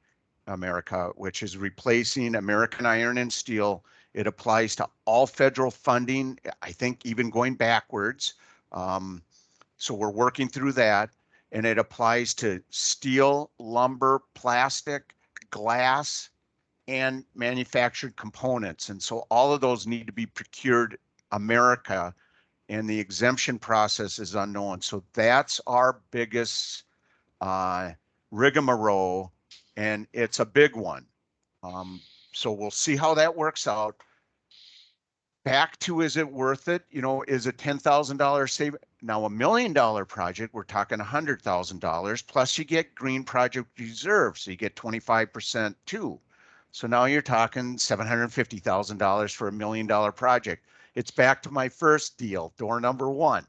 which is replacing American iron and steel. It applies to all federal funding, I think even going backwards. So we're working through that, and it applies to steel, lumber, plastic, glass, and manufactured components. And so all of those need to be procured America, and the exemption process is unknown. So that's our biggest rigmarole, and it's a big one. So we'll see how that works out. Back to, is it worth it? Is a $10,000 save? Now $1 million project, we're talking $100,000, plus you get green project reserve, so you get 25% too. So now you're talking $750,000 for $1 million project. It's back to my first deal, door number one.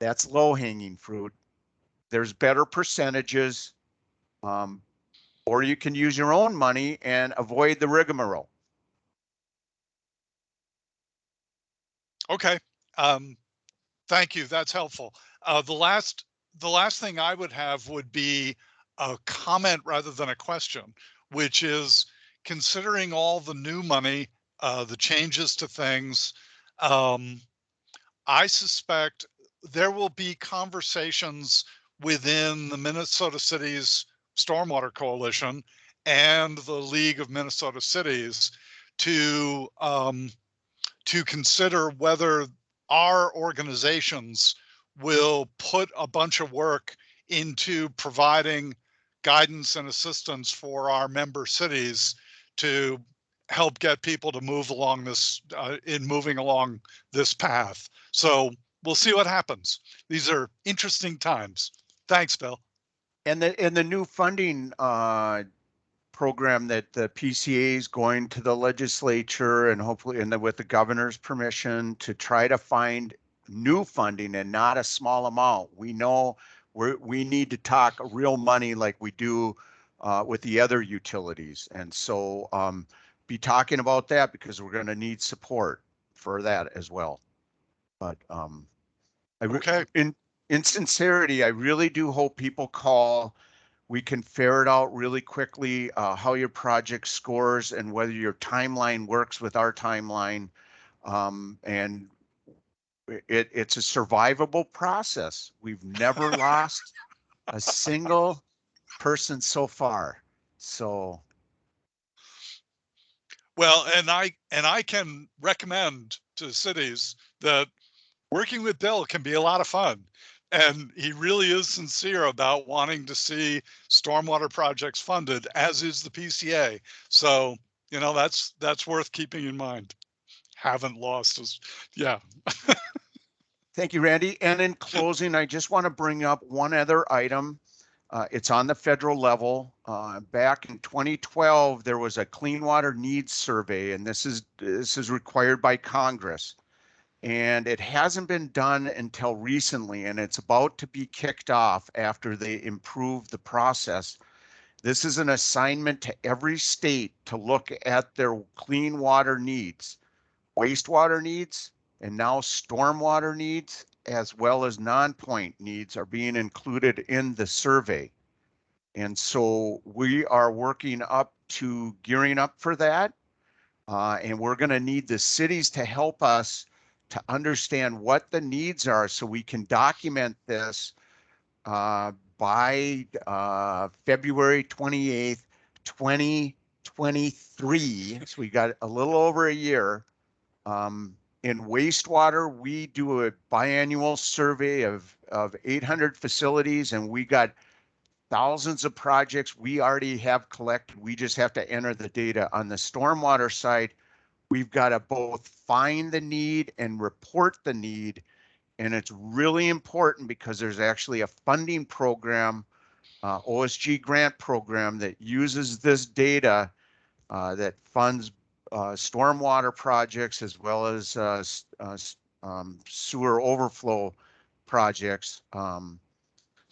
That's low hanging fruit. There's better percentages, or you can use your own money and avoid the rigmarole. Okay. Thank you. That's helpful. The last thing I would have would be a comment rather than a question, which is, considering all the new money, the changes to things, I suspect there will be conversations within the Minnesota Cities Stormwater Coalition and the League of Minnesota Cities to consider whether our organizations will put a bunch of work into providing guidance and assistance for our member cities to help get people to move along this moving along this path. So we'll see what happens. These are interesting times. Thanks, Bill. And the new funding program that the PCA is going to the legislature, and hopefully, and with the governor's permission, to try to find new funding and not a small amount. We know we need to talk real money like we do with the other utilities. And so be talking about that, because we're going to need support for that as well. But Okay. In sincerity, I really do hope people call. We can ferret out really quickly how your project scores and whether your timeline works with our timeline. And it's a survivable process. We've never lost a single person so far. So. Well, and I can recommend to cities that working with Bill can be a lot of fun. And he really is sincere about wanting to see stormwater projects funded, as is the PCA. So, that's worth keeping in mind. Haven't lost us. Yeah. Thank you, Randy. And in closing, I just want to bring up one other item. It's on the federal level. Back in 2012, there was a clean water needs survey, and this is required by Congress. and it hasn't been done until recently, and it's about to be kicked off after they improve the process. This is an assignment to every state to look at their clean water needs, wastewater needs, and now stormwater needs, as well as non-point needs are being included in the survey. And so we are working up to gearing up for that. And we're going to need the cities to help us to understand what the needs are so we can document this by February 28th, 2023. So we got a little over a year. In wastewater, we do a biannual survey of 800 facilities, and we got thousands of projects we already have collected. We just have to enter the data. On the stormwater side, we've got to both find the need and report the need. And it's really important because there's actually a funding program, OSG grant program, that uses this data that funds stormwater projects as well as sewer overflow projects.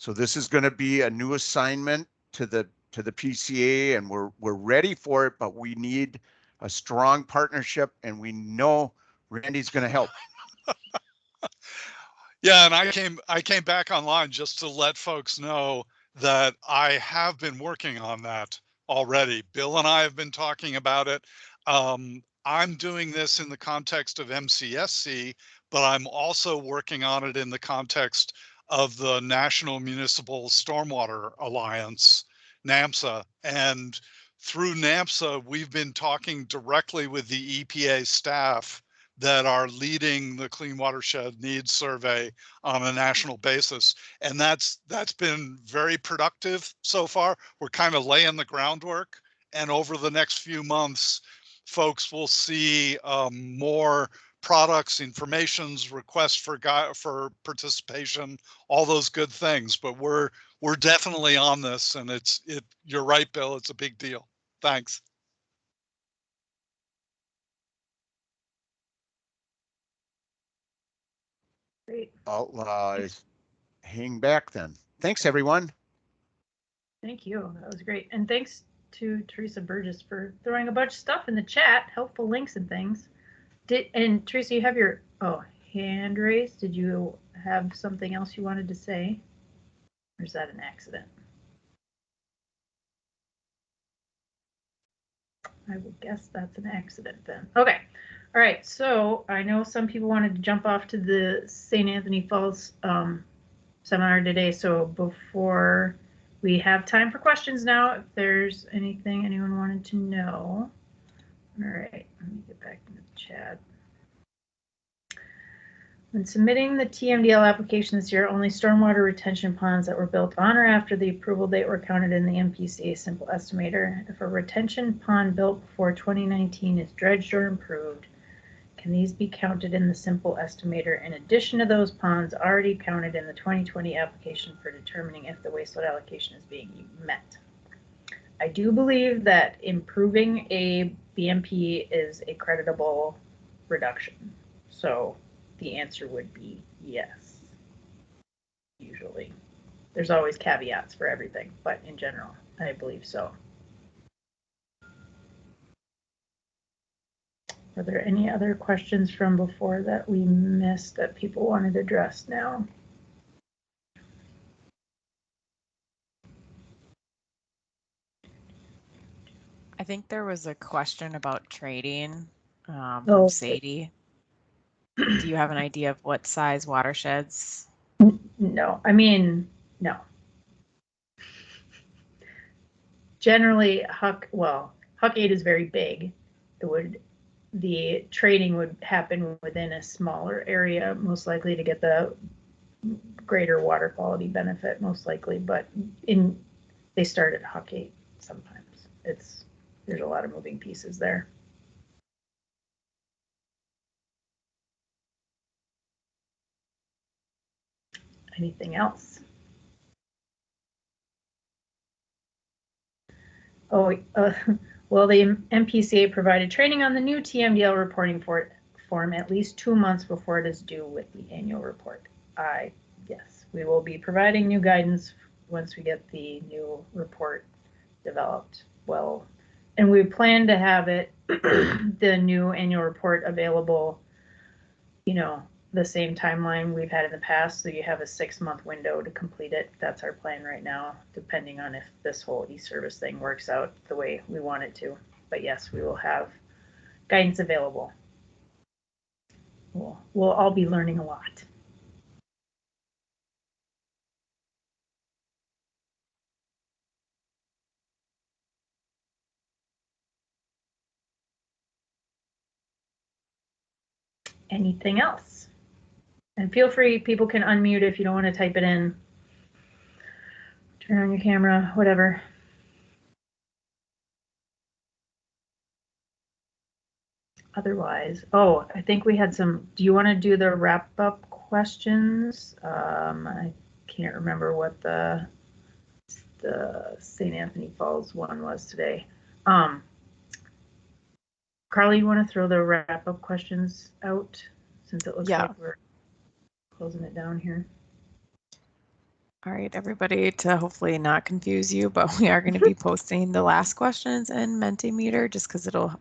So this is going to be a new assignment to the PCA, and we're ready for it, but we need a strong partnership, and we know Randy's going to help. Yeah, and I came back online just to let folks know that I have been working on that already. Bill and I have been talking about it. I'm doing this in the context of MCSC, but I'm also working on it in the context of the National Municipal Stormwater Alliance, NAMSA. And through NAMSA, we've been talking directly with the EPA staff that are leading the Clean Watershed Needs Survey on a national basis. And that's been very productive so far. We're kind of laying the groundwork. And over the next few months, folks will see more products, informations, requests for participation, all those good things. But we're definitely on this, and you're right, Bill, it's a big deal. Thanks. Great. I'll hang back then. Thanks, everyone. Thank you. That was great. And thanks to Teresa Burgess for throwing a bunch of stuff in the chat, helpful links and things. And Teresa, you have your hand raised. Did you have something else you wanted to say? Or is that an accident? I would guess that's an accident then. Okay. All right. So I know some people wanted to jump off to the St. Anthony Falls seminar today. So before we have time for questions now, if there's anything anyone wanted to know. All right. Let me get back into the chat. When submitting the TMDL application this year, only stormwater retention ponds that were built on or after the approval date were counted in the MPCA simple estimator. If a retention pond built before 2019 is dredged or improved, can these be counted in the simple estimator in addition to those ponds already counted in the 2020 application for determining if the wastewater allocation is being met? I do believe that improving a BMP is a creditable reduction. So the answer would be yes. Usually. There's always caveats for everything, but in general, I believe so. Are there any other questions from before that we missed that people wanted addressed now? I think there was a question about trading from Oh. Sadie. Do you have an idea of what size watersheds? No, I mean, no. Generally, Huck 8 is very big. The trading would happen within a smaller area, most likely to get the greater water quality benefit, most likely. But they start at Huck 8 sometimes. There's a lot of moving pieces there. Anything else? Oh, well, the MPCA provided training on the new TMDL reporting form at least 2 months before it is due with the annual report. Yes, we will be providing new guidance once we get the new report developed. Well, and we plan to have it, the new annual report available, you know, the same timeline we've had in the past. So you have a 6-month window to complete it. That's our plan right now, depending on if this whole e-service thing works out the way we want it to. But yes, we will have guidance available. We'll all be learning a lot. Anything else? And feel free, people can unmute if you don't want to type it in. Turn on your camera, whatever. Otherwise, oh, I think we had some, do you want to do the wrap up questions? I can't remember what the St. Anthony Falls one was today. Carly, you want to throw the wrap up questions out since it looks like we're closing it down here? All right, everybody, to hopefully not confuse you, but we are going to be posting the last questions in Mentimeter just because it'll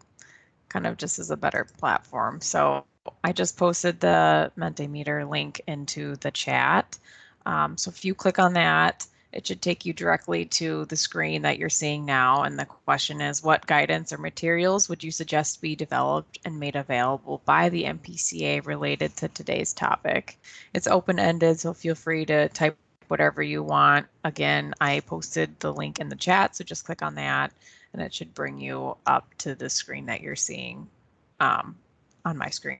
kind of just as a better platform. So I just posted the Mentimeter link into the chat. So if you click on that, it should take you directly to the screen that you're seeing now. And the question is, what guidance or materials would you suggest be developed and made available by the MPCA related to today's topic? It's open-ended, so feel free to type whatever you want. Again, I posted the link in the chat, so just click on that and it should bring you up to the screen that you're seeing on my screen.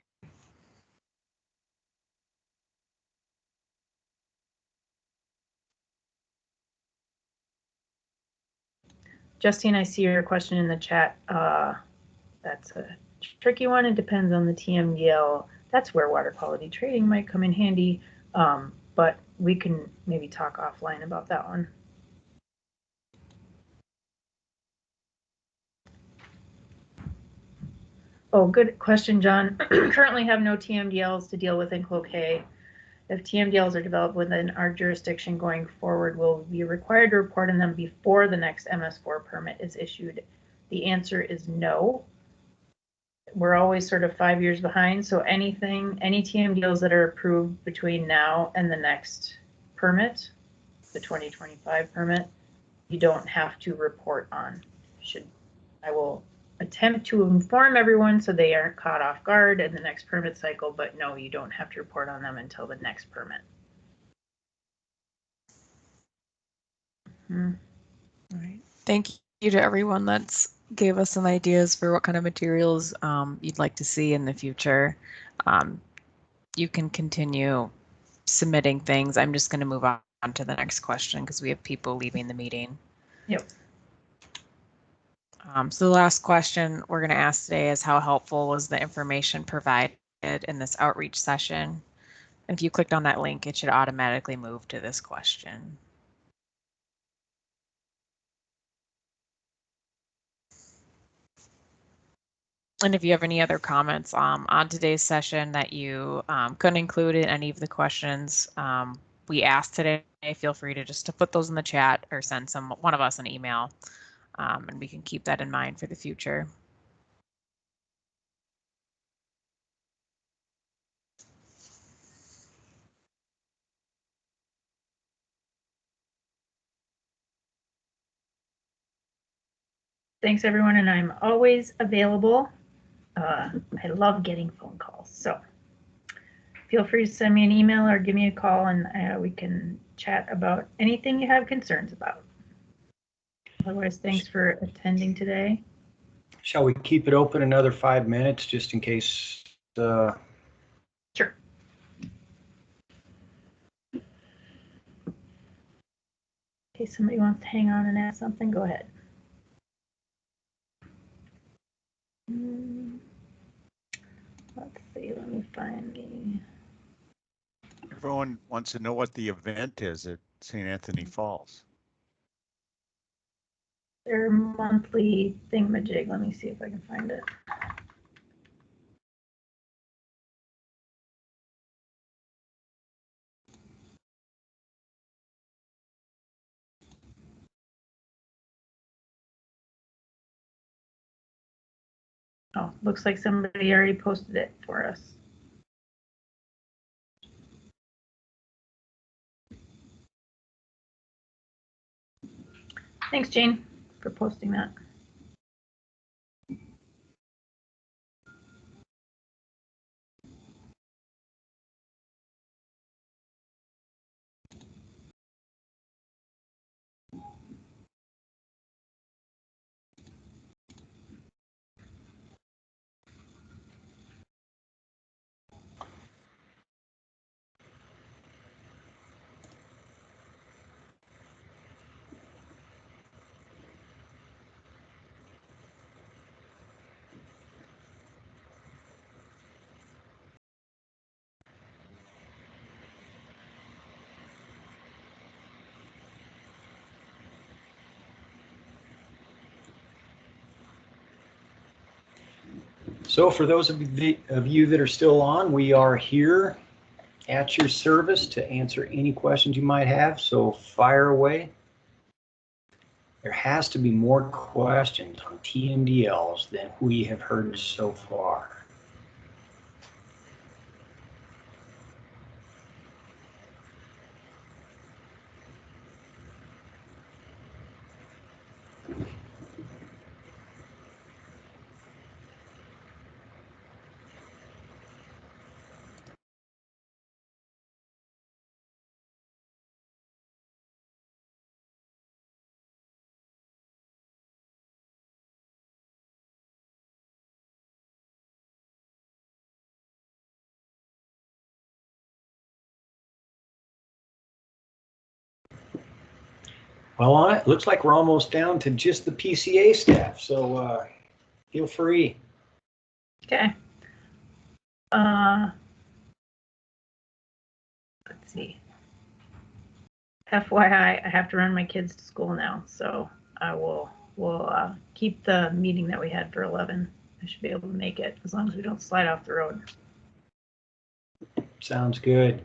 Justine, I see your question in the chat. That's a tricky one. It depends on the TMDL. That's where water quality trading might come in handy, but we can maybe talk offline about that one. Oh, good question, John. Currently have no TMDLs to deal with in Cloquet. If TMDLs are developed within our jurisdiction going forward, will we be required to report on them before the next MS4 permit is issued? The answer is no. We're always sort of 5 years behind. So any TMDLs that are approved between now and the next permit, the 2025 permit, you don't have to report on. I will attempt to inform everyone so they aren't caught off guard in the next permit cycle, but no, you don't have to report on them until the next permit. All right. Thank you to everyone that's gave us some ideas for what kind of materials you'd like to see in the future. You can continue submitting things. I'm just going to move on to the next question because we have people leaving the meeting. Yep. So the last question we're going to ask today is, how helpful was the information provided in this outreach session? And if you clicked on that link, it should automatically move to this question. And if you have any other comments on today's session that you couldn't include in any of the questions we asked today, feel free to just put those in the chat or send one of us an email, and we can keep that in mind for the future. Thanks, everyone, and I'm always available. I love getting phone calls, so feel free to send me an email or give me a call, and we can chat about anything you have concerns about. Otherwise, thanks for attending today. Shall we keep it open another 5 minutes just in case? Sure. In case somebody wants to hang on and ask something, go ahead. Let's see, let me find the... Everyone wants to know what the event is at St. Anthony Falls. Their monthly thingamajig. Let me see if I can find it. Oh, looks like somebody already posted it for us. Thanks, Jane, for posting that. So for those of you that are still on, we are here at your service to answer any questions you might have, so fire away. There has to be more questions on TMDLs than we have heard so far. Well, on it looks like we're almost down to just the PCA staff, so feel free. Okay. Let's see. FYI, I have to run my kids to school now, so I will keep the meeting that we had for 11. I should be able to make it as long as we don't slide off the road. Sounds good.